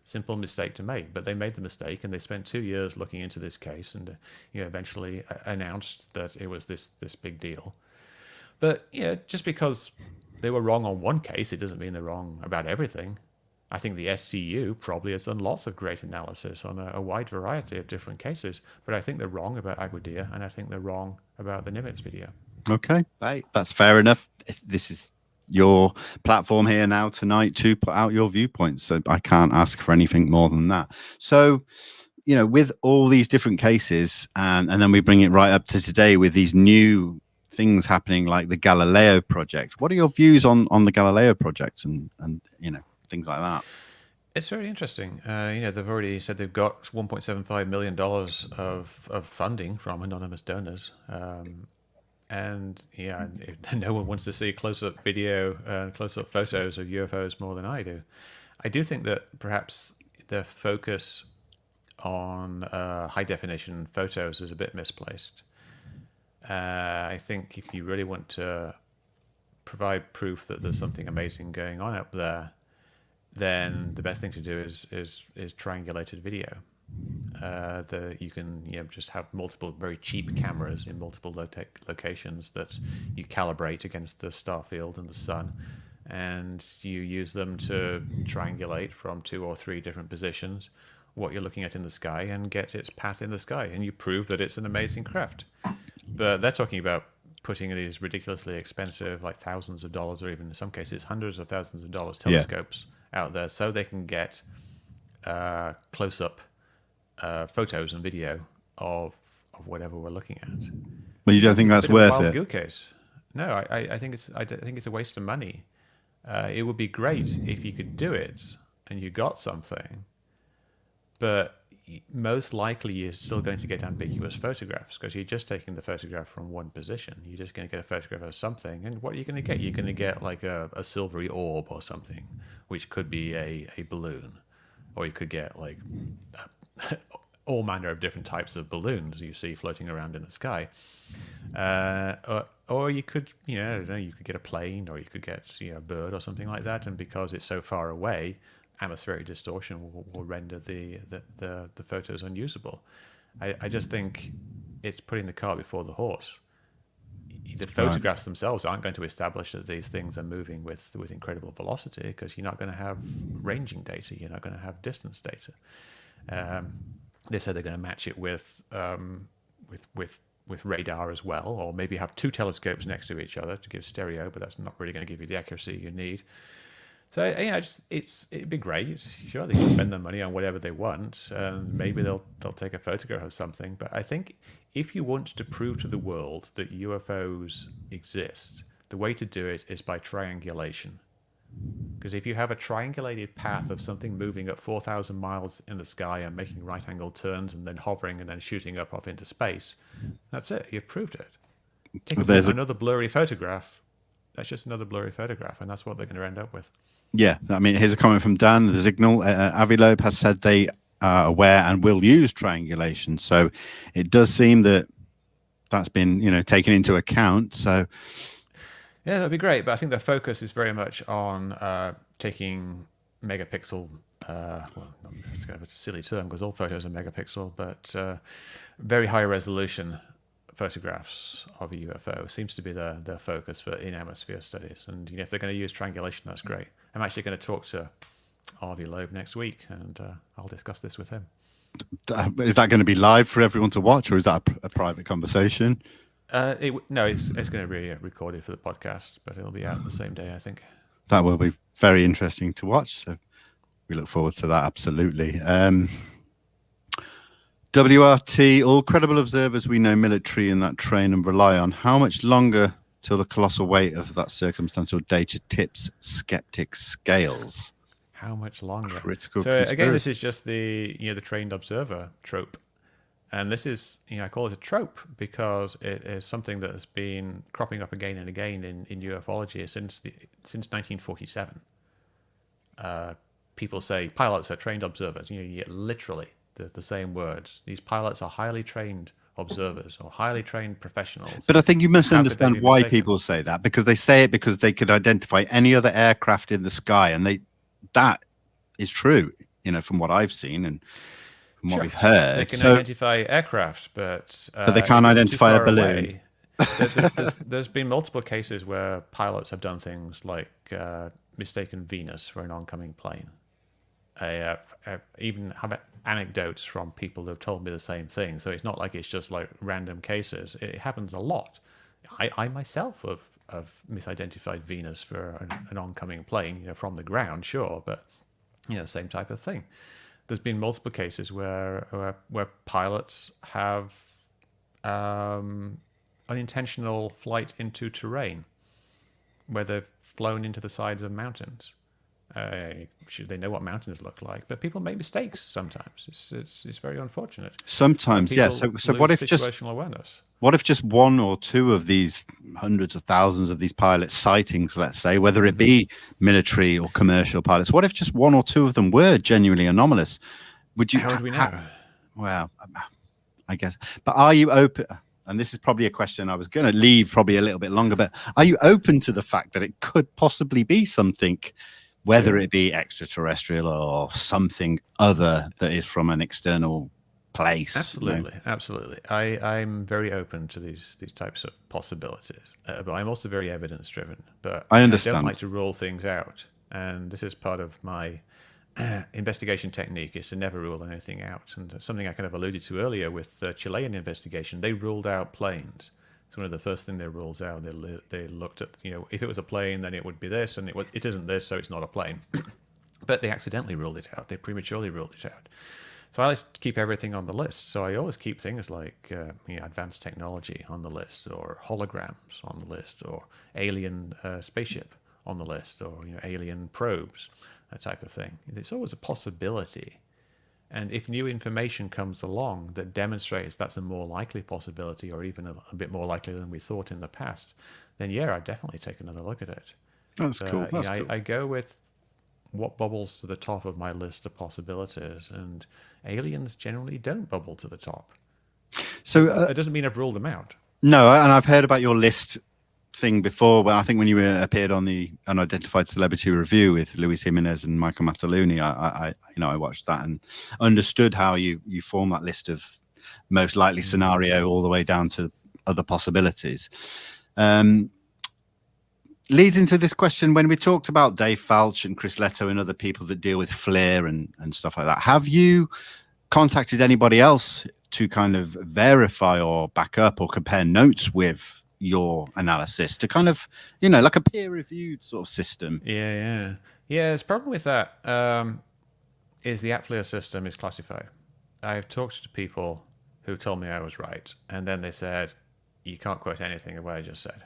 Simple mistake to make. But they made the mistake, and they spent 2 years looking into this case, and eventually announced that it was this big deal. But just because they were wrong on one case, it doesn't mean they're wrong about everything. I think the SCU probably has done lots of great analysis on a wide variety of different cases, but I think they're wrong about Aguadilla, and I think they're wrong about the Nimitz video. Okay, that's fair enough. This is your platform here now tonight to put out your viewpoints, so I can't ask for anything more than that. So, with all these different cases, and then we bring it right up to today with these new things happening like the Galileo project. What are your views on the Galileo project and things like that? It's very interesting. They've already said they've got $1.75 million of funding from anonymous donors. And no one wants to see close-up video and close-up photos of UFOs more than I do. I do think that perhaps the focus on high definition photos is a bit misplaced. I think if you really want to provide proof that there's something amazing going on up there, then the best thing to do is triangulated video. You can just have multiple very cheap cameras in multiple locations that you calibrate against the star field and the sun, and you use them to triangulate from 2 or 3 different positions what you're looking at in the sky and get its path in the sky, and you prove that it's an amazing craft. But they're talking about putting these ridiculously expensive, like thousands of dollars, or even in some cases hundreds of thousands of dollars telescopes out there so they can get close-up photos and video of whatever we're looking at. Well, you don't think that's worth it? Wild goose case. No, I think it's a waste of money. It would be great if you could do it and you got something, but most likely you're still going to get ambiguous photographs because you're just taking the photograph from one position. You're just going to get a photograph of something, and what are you going to get? You're going to get like a silvery orb or something, which could be a balloon, or you could get like all manner of different types of balloons you see floating around in the sky. Or you could, I don't know, you could get a plane, or you could get a bird or something like that, and because it's so far away, atmospheric distortion will render the photos unusable. I just think it's putting the cart before the horse. The photographs themselves aren't going to establish that these things are moving with incredible velocity, because you're not going to have ranging data, you're not going to have distance data. They said they're going to match it with radar as well, or maybe have 2 telescopes next to each other to give stereo, but that's not really going to give you the accuracy you need. So it'd be great. Sure, they can spend their money on whatever they want, and maybe they'll take a photograph of something. But I think if you want to prove to the world that UFOs exist, the way to do it is by triangulation. Because if you have a triangulated path of something moving at 4,000 miles in the sky and making right-angled turns and then hovering and then shooting up off into space, that's it. You've proved it. Take another blurry photograph. That's just another blurry photograph, and that's what they're going to end up with. Yeah, I mean, here's a comment from Dan. The Signal Avilobe has said they are aware and will use triangulation. So it does seem that that's been, taken into account. So yeah, that'd be great. But I think the focus is very much on taking megapixel. Well, that's kind of a silly term because all photos are megapixel, but very high resolution photographs of a UFO seems to be the focus for in-atmosphere studies. And if they're going to use triangulation, that's great. I'm actually going to talk to Avi Loeb next week, and I'll discuss this with him. Is that going to be live for everyone to watch, or is that a private conversation? No, it's going to be recorded for the podcast, but it'll be out the same day, I think. That will be very interesting to watch. So we look forward to that, absolutely. WRT, all credible observers we know military and that train and rely on. How much longer till the colossal weight of that circumstantial data tips skeptic scales? How much longer? Critical so conspiracy. again, this is just the the trained observer trope, and this is I call it a trope because it is something that has been cropping up again and again in ufology since 1947. People say pilots are trained observers. You get literally the same words. These pilots are highly trained observers or highly trained professionals. But I think you must understand why people say that, because they say it because they could identify any other aircraft in the sky, and that is true, from what I've seen and from what we've heard. They can identify aircraft, but they can't identify a balloon. There's been multiple cases where pilots have done things like mistaken Venus for an oncoming plane. I even have anecdotes from people who have told me the same thing. So it's not like it's just like random cases. It happens a lot. I myself have misidentified Venus for an oncoming plane, from the ground, sure, but same type of thing. There's been multiple cases where pilots have unintentional flight into terrain, where they've flown into the sides of mountains. They know what mountains look like, but people make mistakes sometimes. It's very unfortunate. Sometimes, yes. So what if situational awareness? What if just one or two of these hundreds of thousands of these pilot sightings, let's say, whether it be military or commercial pilots? What if just one or two of them were genuinely anomalous? Would you? How would we know? Well, I guess. But are you open? And this is probably a question I was going to leave probably a little bit longer. But are you open to the fact that it could possibly be something, whether it be extraterrestrial or something other that is from an external place? Absolutely, absolutely. I'm very open to these types of possibilities, but I'm also very evidence driven. But I I understand. don't like to rule things out, and this is part of my investigation technique, is to never rule anything out. And something I kind of alluded to earlier with the Chilean investigation, they ruled out planes. It's one of the first things they ruled out. They looked at, if it was a plane, then it would be this, and it isn't this, so it's not a plane. But they accidentally ruled it out. They prematurely ruled it out. So I like to keep everything on the list. So I always keep things like advanced technology on the list, or holograms on the list, or alien spaceship on the list, or alien probes, that type of thing. It's always a possibility. And if new information comes along that demonstrates that's a more likely possibility, or even a bit more likely than we thought in the past, then yeah, I'd definitely take another look at it. That's cool. That's cool. I go with what bubbles to the top of my list of possibilities, and aliens generally don't bubble to the top. So it doesn't mean I've ruled them out. No, and I've heard about your list thing before, but I think when you appeared on the Unidentified Celebrity Review with Luis Jimenez and Michael Mataluni, I watched that and understood how you form that list of most likely scenario all the way down to other possibilities. Leads into this question: when we talked about Dave Falch and Chris Leto and other people that deal with FLIR and stuff like that, have you contacted anybody else to kind of verify or back up or compare notes with your analysis, to kind of, like a peer-reviewed sort of system? Yeah. The problem with that is the FLIR system is classified. I've talked to people who told me I was right, and then they said, you can't quote anything of what I just said.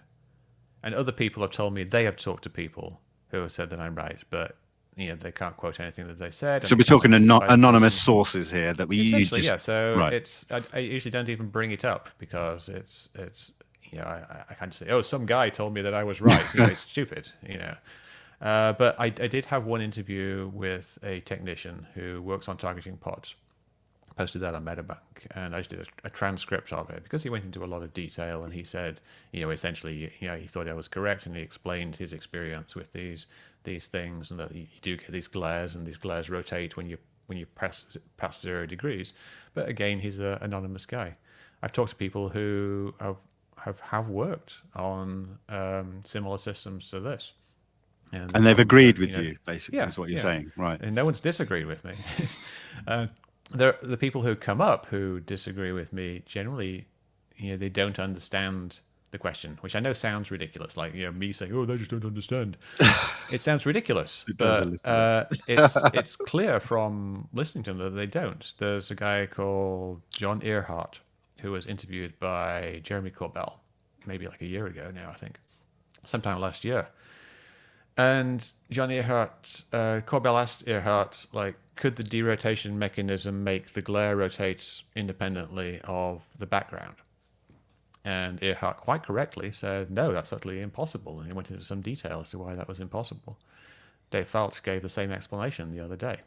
And other people have told me they have talked to people who have said that I'm right, but they can't quote anything that they said. So we're talking anonymous sources here that we essentially, yeah. So right. I usually don't even bring it up, because it's I can't say, oh, some guy told me that I was right. It's stupid, But I did have one interview with a technician who works on targeting pods. Posted that on Metabank, and I just did a transcript of it, because he went into a lot of detail, and he said, essentially, he thought I was correct, and he explained his experience with these things, and that you do get these glares, and these glares rotate when you pass 0 degrees. But again, he's an anonymous guy. I've talked to people who have worked on similar systems to this, and they've agreed with you, basically, is what you're saying, right? And no one's disagreed with me. The people who come up who disagree with me, generally, they don't understand the question, which I know sounds ridiculous. Like, me saying, "Oh, they just don't understand." It sounds ridiculous, but it's clear from listening to them that they don't. There's a guy called John Earhart who was interviewed by Jeremy Corbell, maybe like a year ago now, I think, sometime last year. And John Earhart, Corbell asked Earhart, like, could the derotation mechanism make the glare rotate independently of the background? And Earhart quite correctly said, no, that's utterly impossible. And he went into some detail as to why that was impossible. Dave Falch gave the same explanation the other day.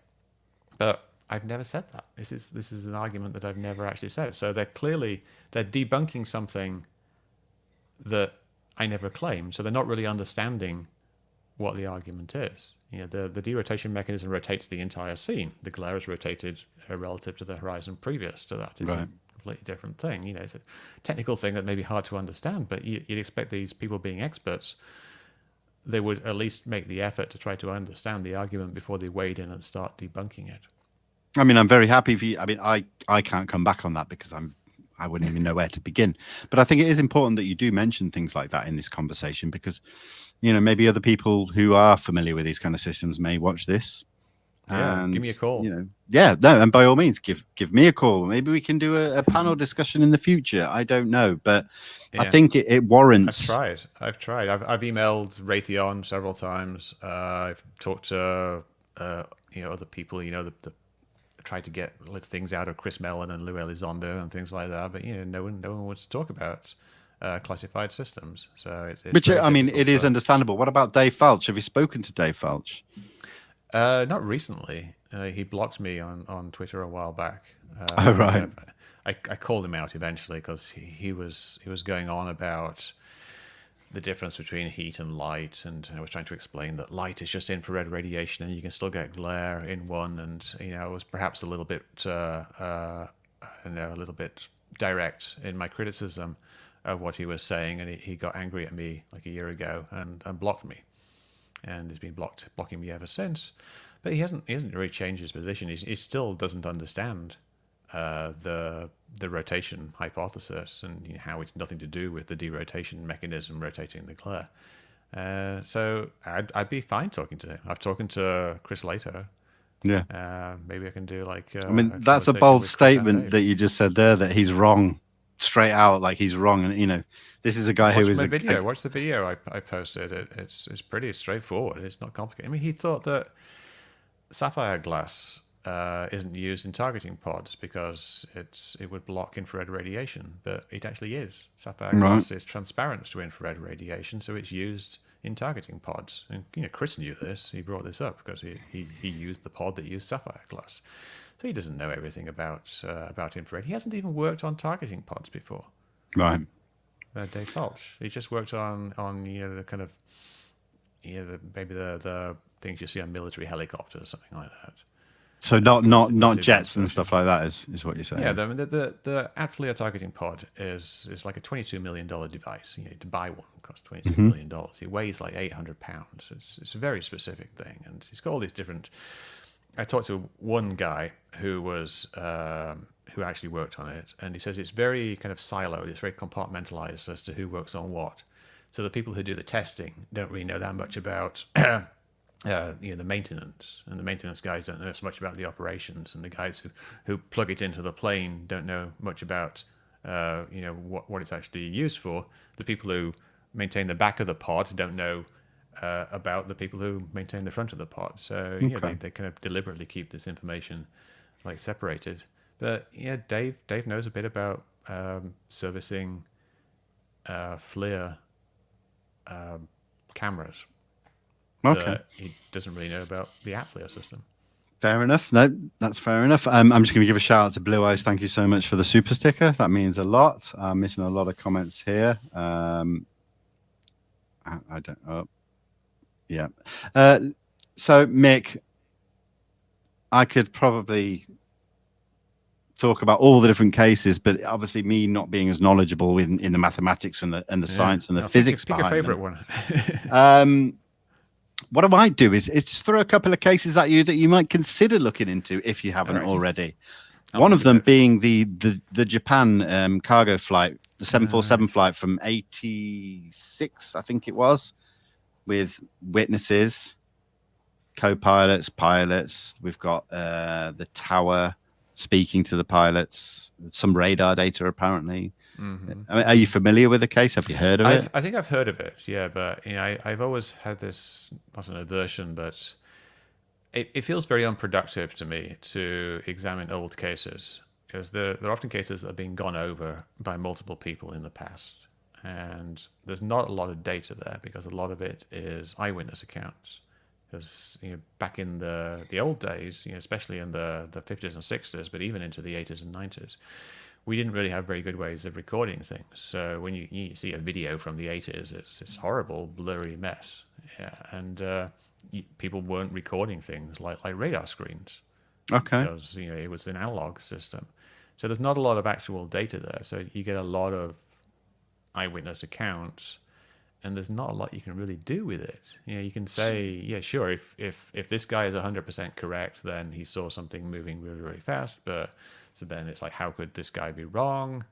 But I've never said that. This is an argument that I've never actually said. So they're debunking something that I never claimed. So they're not really understanding what the argument is. The derotation mechanism rotates the entire scene. The glare is rotated relative to the horizon previous to that. It's a completely different thing. It's a technical thing that may be hard to understand, but you'd expect these people being experts, they would at least make the effort to try to understand the argument before they wade in and start debunking it. I mean, I'm very happy for you. I mean, I can't come back on that because I wouldn't even know where to begin. But I think it is important that you do mention things like that in this conversation, because maybe other people who are familiar with these kind of systems may watch this. Yeah, and give me a call. And by all means, give me a call. Maybe we can do a panel discussion in the future. I don't know, but I think it warrants. I've tried. I've emailed Raytheon several times. I've talked to other people. The tried to get things out of Chris Mellon and Lou Elizondo and things like that, but no one wants to talk about classified systems. So it's Which, very I mean, difficult it is for. understandable. What about Dave Falch? Have you spoken to Dave Falch? Not recently. He blocked me on Twitter a while back. Oh, right. I called him out eventually because he was going on about the difference between heat and light, and I was trying to explain that light is just infrared radiation, and you can still get glare in one. And I was perhaps a little bit, a little bit direct in my criticism of what he was saying, and he got angry at me like a year ago and blocked me, and he's been blocking me ever since. But he hasn't really changed his position. He still doesn't understand the rotation hypothesis, and how it's nothing to do with the derotation mechanism rotating the glare. So I'd be fine talking to him. I've talked to Chris later. Yeah. Maybe I can do like I mean, a that's a conversation bold with Chris and statement Dave. that you just said there, that he's wrong straight out, like he's wrong. And, this is a guy Watch who is my video. Watch the video I posted. It's pretty straightforward. It's not complicated. I mean, he thought that sapphire glass isn't used in targeting pods because it would block infrared radiation, but it actually is. Sapphire glass is transparent to infrared radiation, so it's used in targeting pods. And Chris knew this. He brought this up because he used the pod that used sapphire glass. So he doesn't know everything about infrared. He hasn't even worked on targeting pods before. Right. Dave Falch. He just worked on the kind of maybe the things you see on military helicopters or something like that. So not Massive jets and version. stuff like that is what you're saying. Yeah, the AdFlare targeting pod is like a $22 million device. To buy one costs $22 million. It weighs like 800 pounds. It's a very specific thing, and it's got all these different. I talked to one guy who was who actually worked on it, and he says it's very kind of siloed. It's very compartmentalized as to who works on what. So the people who do the testing don't really know that much about the maintenance, and the maintenance guys don't know so much about the operations, and the guys who plug it into the plane don't know much about what it's actually used for. The people who maintain the back of the pod don't know about the people who maintain the front of the pod. So they kind of deliberately keep this information like separated. But Dave knows a bit about servicing FLIR cameras. Okay. But he doesn't really know about the AppFLIR system. Fair enough. No, that's fair enough. I'm just going to give a shout out to Blue Eyes. Thank you so much for the super sticker. That means a lot. I'm missing a lot of comments here. I don't. Oh, yeah. So Mick, I could probably talk about all the different cases, but obviously me not being as knowledgeable in the mathematics and the science and the physics pick behind a favorite one. What I might do is just throw a couple of cases at you that you might consider looking into if you haven't already. One of them being the Japan cargo flight, the 747 flight from 86, I think it was, with witnesses, co-pilots, pilots. We've got the tower speaking to the pilots, some radar data apparently. Mm-hmm. I mean, are you familiar with the case? Have you heard of it? I think I've heard of it, yeah, but I've always had this, not an aversion, but it feels very unproductive to me to examine old cases, because there are often cases that have been gone over by multiple people in the past, and there's not a lot of data there because a lot of it is eyewitness accounts. Because back in the old days, especially in the 50s and 60s, but even into the 80s and 90s, we didn't really have very good ways of recording things. So when you see a video from the 80s, it's this horrible, blurry mess. Yeah, and people weren't recording things like radar screens. Okay. Because it was an analog system. So there's not a lot of actual data there. So you get a lot of eyewitness accounts, and there's not a lot you can really do with it. You can say, yeah, sure, if this guy is 100% correct, then he saw something moving really, really fast. But so then it's like, how could this guy be wrong?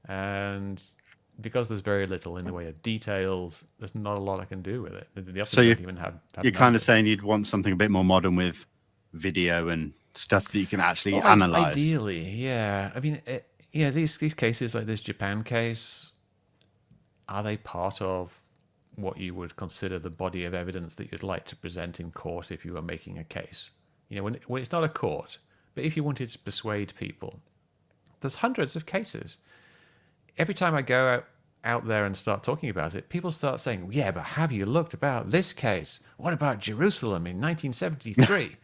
And because there's very little in the way of details, there's not a lot I can do with it. So you're kind of saying you'd want something a bit more modern with video and stuff that you can actually analyze. Ideally, yeah. I mean, these cases like this Japan case, are they part of what you would consider the body of evidence that you'd like to present in court if you were making a case? When it's not a court, but if you wanted to persuade people, there's hundreds of cases. Every time I go out out there and start talking about it, people start saying, yeah, but have you looked about this case? What about Jerusalem in 1973?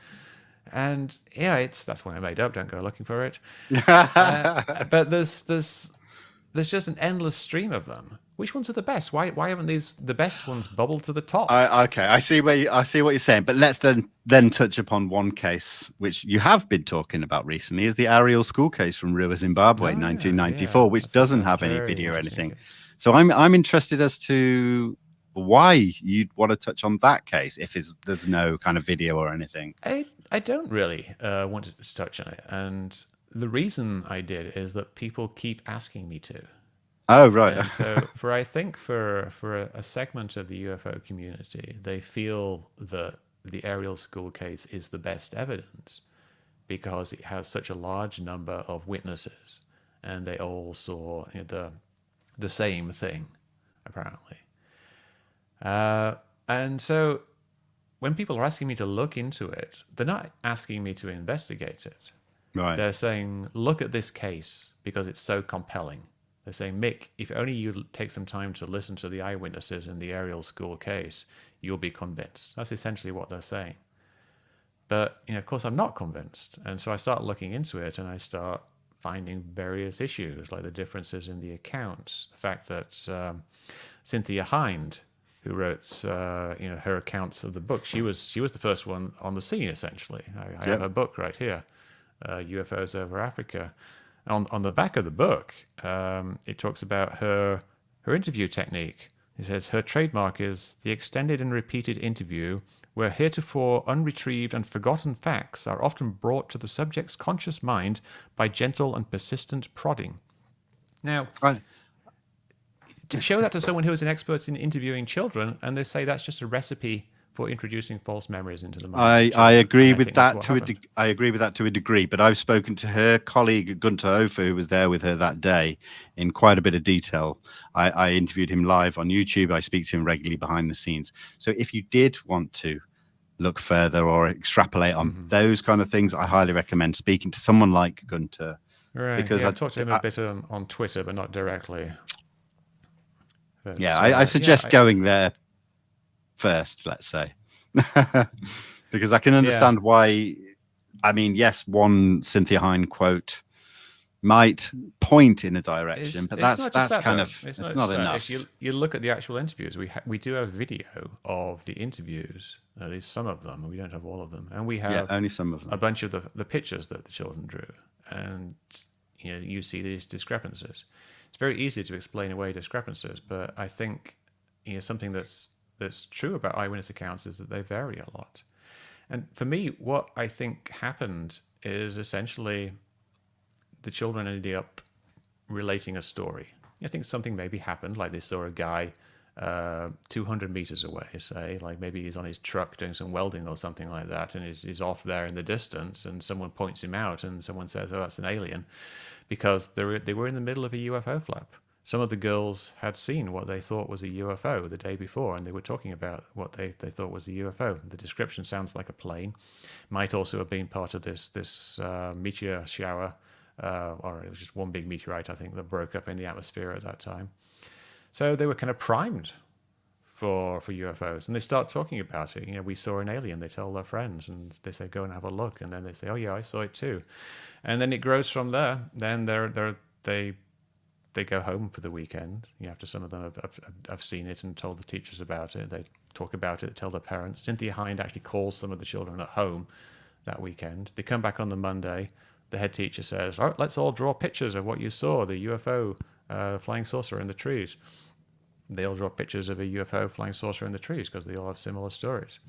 And yeah, that's one I made up. Don't go looking for it. But there's just an endless stream of them. Which ones are the best? Why haven't the best ones bubbled to the top? Okay, I see I see what you're saying, but let's then touch upon one case which you have been talking about recently, is the Ariel school case from Ruwa, Zimbabwe, Oh yeah, 1994, yeah. which That's doesn't a have any very video or interesting anything. case. So I'm interested as to why you'd want to touch on that case if there's no kind of video or anything. I don't really want to touch on it, and the reason I did is that people keep asking me to. Oh, right. And so, I think for a segment of the UFO community, they feel that the Ariel school case is the best evidence because it has such a large number of witnesses, and they all saw the same thing, apparently. And so, when people are asking me to look into it, they're not asking me to investigate it. Right. They're saying, look at this case because it's so compelling. They're saying, Mick, if only you take some time to listen to the eyewitnesses in the Ariel school case, you'll be convinced. That's essentially what they're saying. But, of course, I'm not convinced. And so I start looking into it and I start finding various issues, like the differences in the accounts, the fact that Cynthia Hind, who wrote, her accounts of the book, she was the first one on the scene, essentially. I have her book right here, UFOs Over Africa. On the back of the book, it talks about her interview technique. It says her trademark is the extended and repeated interview where heretofore unretrieved and forgotten facts are often brought to the subject's conscious mind by gentle and persistent prodding. Now, to show that to someone who is an expert in interviewing children, and they say that's just a recipe for introducing false memories into the mind. I agree with that I agree with that to a degree, but I've spoken to her colleague Gunter Ofer, who was there with her that day, in quite a bit of detail. I interviewed him live on YouTube. I speak to him regularly behind the scenes. So if you did want to look further or extrapolate on those kind of things, I highly recommend speaking to someone like Gunter. Right. Because I've talked to him a bit on Twitter, but not directly. But, I suggest going there first, let's say, because I can understand why. I mean, yes, one Cynthia Hind quote might point in a direction, but that's kind of it's not enough. You look at the actual interviews. We do have video of the interviews, at least some of them. We don't have all of them, and we have only some of them. A bunch of the pictures that the children drew, and you see these discrepancies. It's very easy to explain away discrepancies, but I think something that's true about eyewitness accounts is that they vary a lot. And for me, what I think happened is essentially the children ended up relating a story. I think something maybe happened, like they saw a guy 200 meters away, say, like maybe he's on his truck doing some welding or something like that, and he's off there in the distance, and someone points him out, and someone says, "Oh, that's an alien," because they were in the middle of a UFO flap. Some of the girls had seen what they thought was a UFO the day before, and they were talking about what they thought was a UFO. The description sounds like a plane. Might also have been part of this meteor shower, or it was just one big meteorite, I think, that broke up in the atmosphere at that time. So they were kind of primed for UFOs, and they start talking about it. We saw an alien. They tell their friends, and they say, "Go and have a look." And then they say, "Oh yeah, I saw it too." And then it grows from there. Then they go home for the weekend. After some of them have seen it and told the teachers about it. They talk about it, tell their parents. Cynthia Hind actually calls some of the children at home that weekend. They come back on the Monday. The head teacher says, "All right, let's all draw pictures of what you saw, the UFO flying saucer in the trees." They all draw pictures of a UFO flying saucer in the trees because they all have similar stories.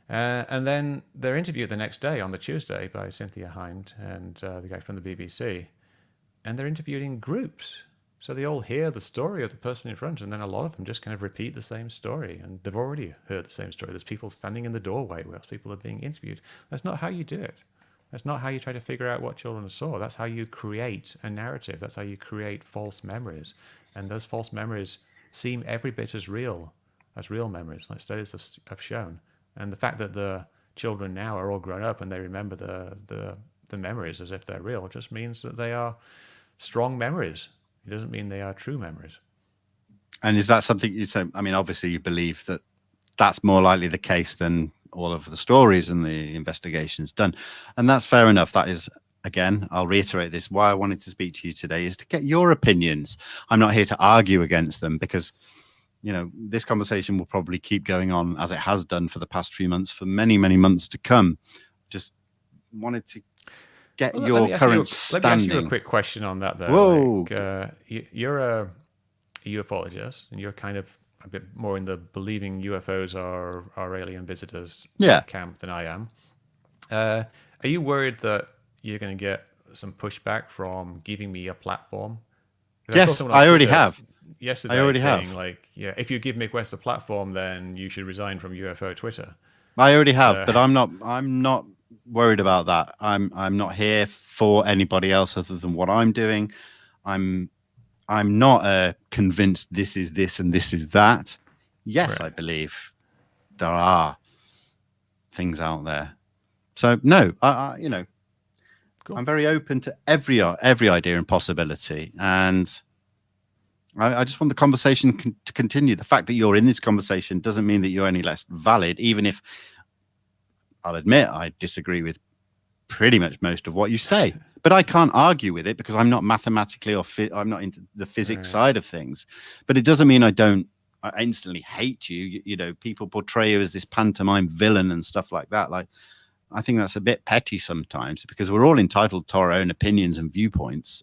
And then they're interviewed the next day, on the Tuesday, by Cynthia Hind and the guy from the BBC. And they're interviewed in groups. So they all hear the story of the person in front, and then a lot of them just kind of repeat the same story. And they've already heard the same story. There's people standing in the doorway whilst people are being interviewed. That's not how you do it. That's not how you try to figure out what children saw. That's how you create a narrative. That's how you create false memories. And those false memories seem every bit as real memories, like studies have shown. And the fact that the children now are all grown up and they remember the memories as if they're real just means that they are strong memories. It doesn't mean they are true memories. And is that something you say? I mean, obviously, you believe that that's more likely the case than all of the stories and the investigations done. And that's fair enough. That is, again, I'll reiterate this. Why I wanted to speak to you today is to get your opinions. I'm not here to argue against them because, you know, this conversation will probably keep going on as it has done for the past few months, for many, many months to come. Just wanted to get your current standing. Let me ask you a quick question on that, though. Whoa. You're a ufologist, and you're kind of a bit more in the believing UFOs are alien visitors camp than I am. Are you worried that you're going to get some pushback from giving me a platform? Yes, I already have. Yesterday, I already saying have. like, yeah, if you give Mick West a platform, then you should resign from UFO Twitter. I already have, but I'm not worried about that. I'm not here for anybody else other than what I'm doing. I'm not convinced this is this and this is that. Yes, right. I believe there are things out there. So no, you know, cool. I'm very open to every idea and possibility, and I just want the conversation to continue. The fact that you're in this conversation doesn't mean that you're any less valid, even if I'll admit I disagree with pretty much most of what you say. But I can't argue with it because I'm not mathematically I'm not into the physics side of things. But it doesn't mean I instantly hate you. You know, people portray you as this pantomime villain and stuff like that. Like, I think that's a bit petty sometimes because we're all entitled to our own opinions and viewpoints.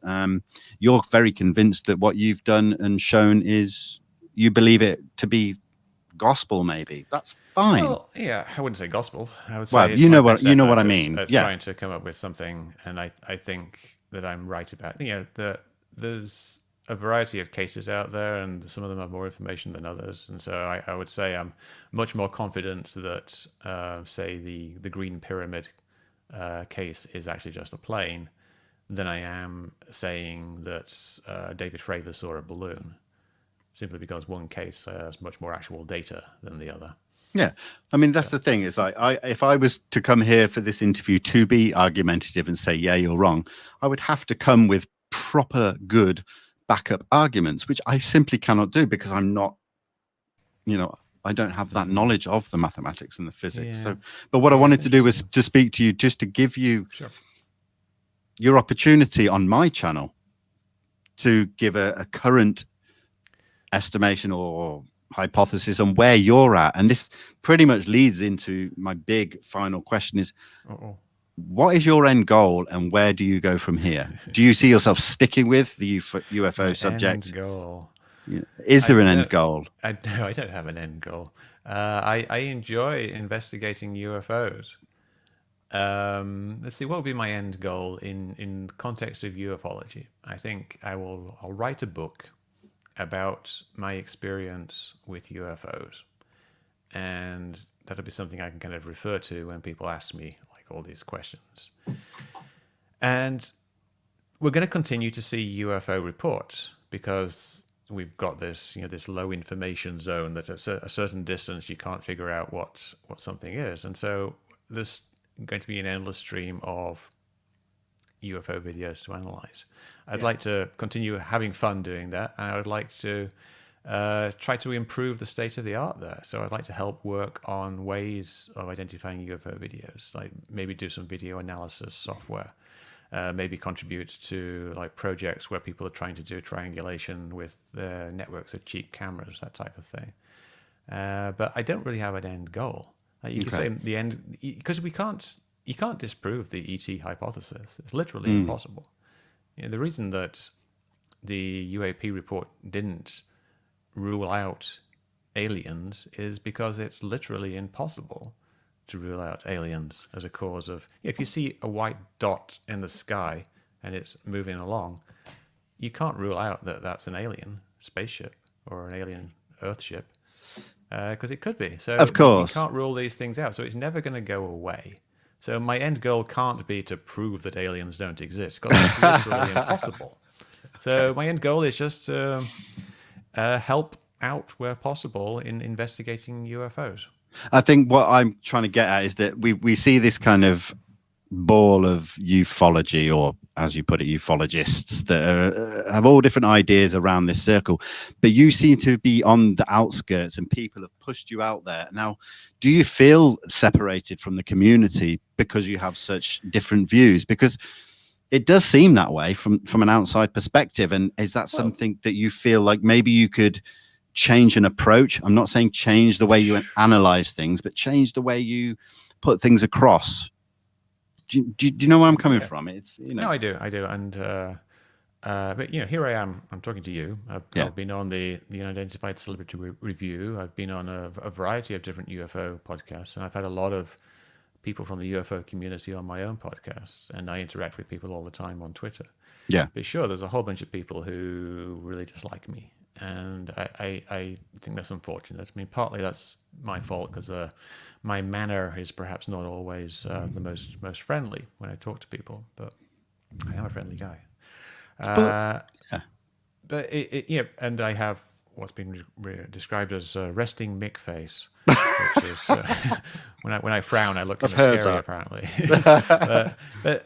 You're very convinced that what you've done and shown is you believe it to be gospel. Maybe that's fine. Well, yeah, I wouldn't say gospel. I would say well, you know what I mean. At trying to come up with something, and I think that I'm right about. You know, there's a variety of cases out there, and some of them have more information than others. And so I would say I'm much more confident that, say, the Green Pyramid case is actually just a plane than I am saying that David Fravor saw a balloon, simply because one case has much more actual data than the other. Yeah, I mean, that's the thing is like, if I was to come here for this interview to be argumentative and say, yeah, you're wrong, I would have to come with proper good backup arguments, which I simply cannot do because I'm not, you know, I don't have that knowledge of the mathematics and the physics. Yeah. So, but what I wanted to do was to speak to you just to give you your opportunity on my channel to give a current estimation or hypothesis on where you're at. And this pretty much leads into my big final question is, what is your end goal and where do you go from here? Do you see yourself sticking with the UFO subject? End goal. Is there an end goal? I don't have an end goal. I enjoy investigating UFOs. Let's see, what would be my end goal in context of ufology? I think I'll write a book about my experience with UFOs, and that'll be something I can kind of refer to when people ask me like all these questions. And we're going to continue to see UFO reports because we've got this, you know, this low information zone that at a certain distance you can't figure out what something is, and so there's going to be an endless stream of UFO videos to analyze. I'd like to continue having fun doing that, and I would like to try to improve the state of the art there. So I'd like to help work on ways of identifying UFO videos, like maybe do some video analysis software, maybe contribute to like projects where people are trying to do triangulation with networks of cheap cameras, that type of thing. But I don't really have an end goal. You could say the end, because you can't disprove the ET hypothesis. It's literally impossible. You know, the reason that the UAP report didn't rule out aliens is because it's literally impossible to rule out aliens as a cause of... If you see a white dot in the sky and it's moving along, you can't rule out that that's an alien spaceship or an alien Earthship, because it could be. So of course, you can't rule these things out. So it's never going to go away. So my end goal can't be to prove that aliens don't exist, because it's literally impossible. So my end goal is just to help out where possible in investigating UFOs. I think what I'm trying to get at is that we see this kind of ball of ufology, or as you put it, ufologists that have all different ideas around this circle, but you seem to be on the outskirts and people have pushed you out there. Now, do you feel separated from the community because you have such different views? Because it does seem that way from an outside perspective. And is that something that you feel like maybe you could change an approach? I'm not saying change the way you analyze things, but change the way you put things across. Do you know where I'm coming from? It's, you know. No, I do, and but here I am. I'm talking to you. I've been on the Unidentified Celebrity Review. I've been on a variety of different UFO podcasts, and I've had a lot of people from the UFO community on my own podcast, and I interact with people all the time on Twitter. Yeah. But sure, there's a whole bunch of people who really dislike me, and I think that's unfortunate. I mean, partly that's my fault because my manner is perhaps not always the most friendly when I talk to people, but I am a friendly guy. But and I have what's been described as resting Mick face, which is when I frown, I look kind of scary, apparently.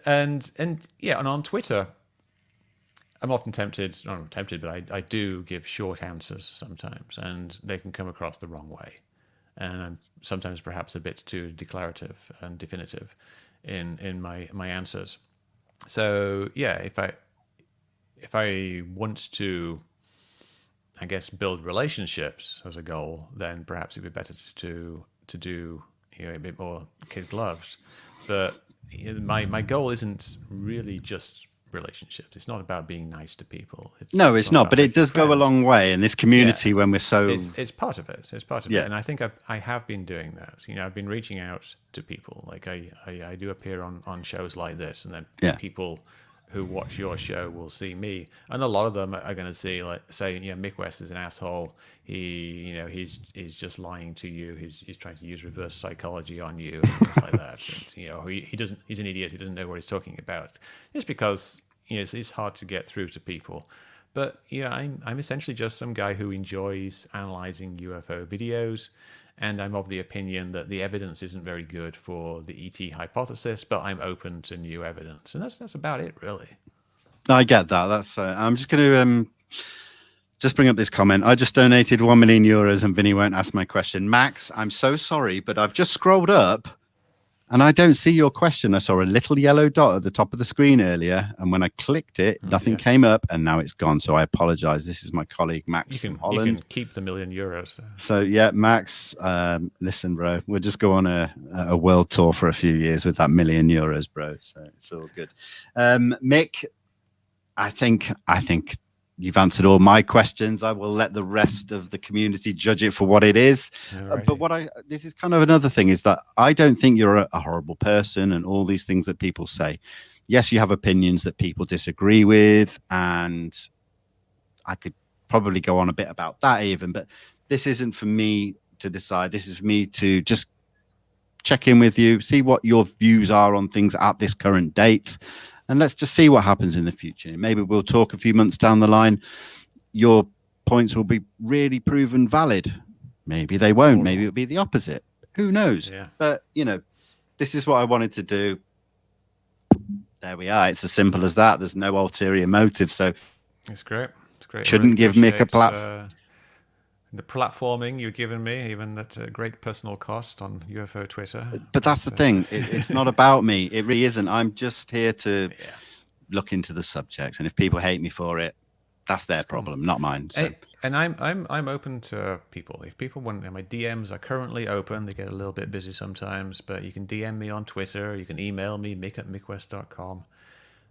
And on Twitter, I'm often tempted, not I'm tempted, but I do give short answers sometimes, and they can come across the wrong way. And I'm sometimes perhaps a bit too declarative and definitive in my answers. So yeah, if I want to, I guess, build relationships as a goal, then perhaps it'd be better to do a bit more kid gloves. But my goal isn't really just relationships. It's not about being nice to people. It's not, but it does go a long way in this community when we're so... It's part of it. It's part of it. And I think I have been doing that. I've been reaching out to people. Like I do appear on shows like this, and then people who watch your show will see me, and a lot of them are going to say, Mick West is an asshole. He's just lying to you. He's trying to use reverse psychology on you and things like that. And he doesn't. He's an idiot. He doesn't know what he's talking about. It's because it's hard to get through to people. But I'm essentially just some guy who enjoys analyzing UFO videos. And I'm of the opinion that the evidence isn't very good for the ET hypothesis, but I'm open to new evidence, and that's about it, really. I get that. That's I'm just going to just bring up this comment. I just donated 1 million euros, and Vinnie won't ask my question. Max, I'm so sorry, but I've just scrolled up, and I don't see your question. I saw a little yellow dot at the top of the screen earlier, and when I clicked it, nothing came up, and now it's gone. So I apologize. This is my colleague, Max from Holland. You can keep the €1 million. So yeah, Max, listen, bro, we'll just go on a world tour for a few years with that €1 million, bro. So it's all good. Mick, I think you've answered all my questions. I will let the rest of the community judge it for what it is. But this is kind of another thing, is that I don't think you're a horrible person and all these things that people say. Yes, you have opinions that people disagree with, and I could probably go on a bit about that even, but this isn't for me to decide. This is for me to just check in with you, see what your views are on things at this current date. And let's just see what happens in the future. Maybe we'll talk a few months down the line. Your points will be really proven valid. Maybe they won't. Maybe it'll be the opposite. Who knows? Yeah. But, this is what I wanted to do. There we are. It's as simple as that. There's no ulterior motive. So it's great. It's great. Shouldn't give Mick a platform. The platforming you've given me, even at great personal cost on UFO Twitter. But that's the thing. It's not about me. It really isn't. I'm just here to look into the subject. And if people hate me for it, that's their problem, not mine. So. And I'm open to people. If people want, my DMs are currently open. They get a little bit busy sometimes, but you can DM me on Twitter. You can email me, mick@mickwest.com.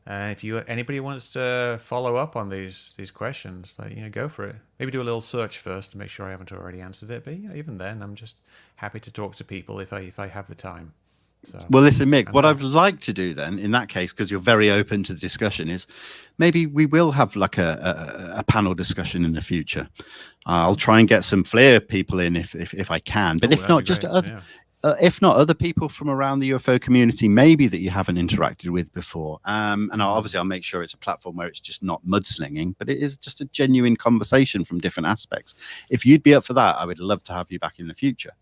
If anybody wants to follow up on these questions, go for it. Maybe do a little search first to make sure I haven't already answered it. But even then, I'm just happy to talk to people if I have the time. So, well, listen, Mick, what I'd like to do then, in that case, because you're very open to the discussion, is maybe we will have like a panel discussion in the future. I'll try and get some flair people in if I can, but if not, just if not other people from around the UFO community, maybe that you haven't interacted with before. And I'll make sure it's a platform where it's just not mudslinging, but it is just a genuine conversation from different aspects. If you'd be up for that, I would love to have you back in the future.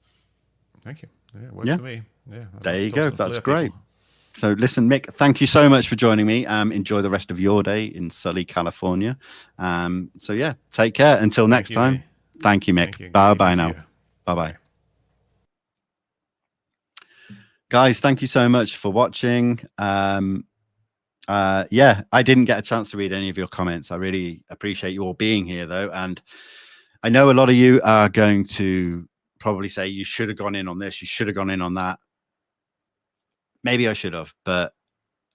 Thank you. Yeah, it works for me. Yeah. There you go. That's great. So listen, Mick, thank you so much for joining me. Enjoy the rest of your day in Sully, California. So yeah, take care. Until next time. Vinnie. Thank you, Mick. Thank you. Bye Good bye evening now. to you. Bye bye. Guys, thank you so much for watching. Yeah, I didn't get a chance to read any of your comments. I really appreciate you all being here, though. And I know a lot of you are going to probably say, you should have gone in on this, you should have gone in on that. Maybe I should have, but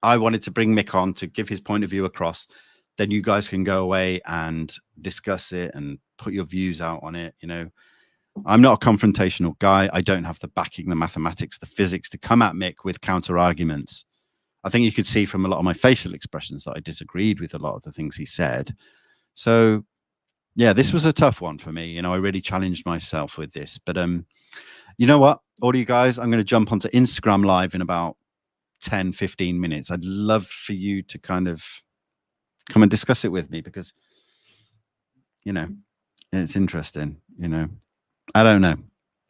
I wanted to bring Mick on to give his point of view across. Then you guys can go away and discuss it and put your views out on it. You know, I'm not a confrontational guy. I don't have the backing, the mathematics, the physics to come at Mick with counter arguments. I think you could see from a lot of my facial expressions that I disagreed with a lot of the things he said. So yeah, this was a tough one for me. You know, I really challenged myself with this, but you know what, all of you guys, I'm going to jump onto Instagram Live in about 10-15 minutes. I'd love for you to kind of come and discuss it with me, because, you know, it's interesting. You know, I don't know,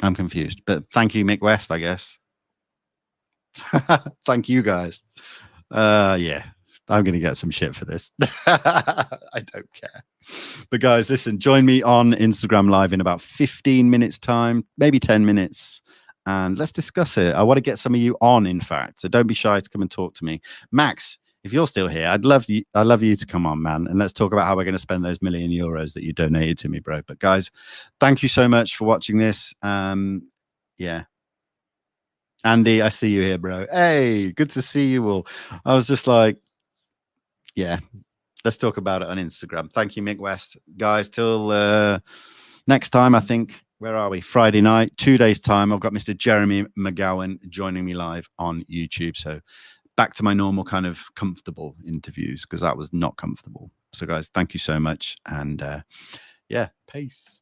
I'm confused, but thank you, Mick West, I guess. Thank you guys. Yeah, I'm gonna get some shit for this. I don't care. But guys, listen, join me on Instagram Live in about 15 minutes time, maybe 10 minutes, and let's discuss it. I want to get some of you on, in fact, so don't be shy to come and talk to me. Max, if you're still here, I'd love you to come on, man, and let's talk about how we're going to spend those million euros that you donated to me, bro. But guys, thank you so much for watching this. Yeah, Andy, I see you here, bro. Hey, good to see you all. I was just like, yeah, let's talk about it on Instagram. Thank you, Mick West. Guys, till next time, I think, where are we? Friday night, 2 days' time. I've got Mr. Jeremy McGowan joining me live on YouTube. So back to my normal kind of comfortable interviews, because that was not comfortable. So guys, thank you so much. And yeah, peace.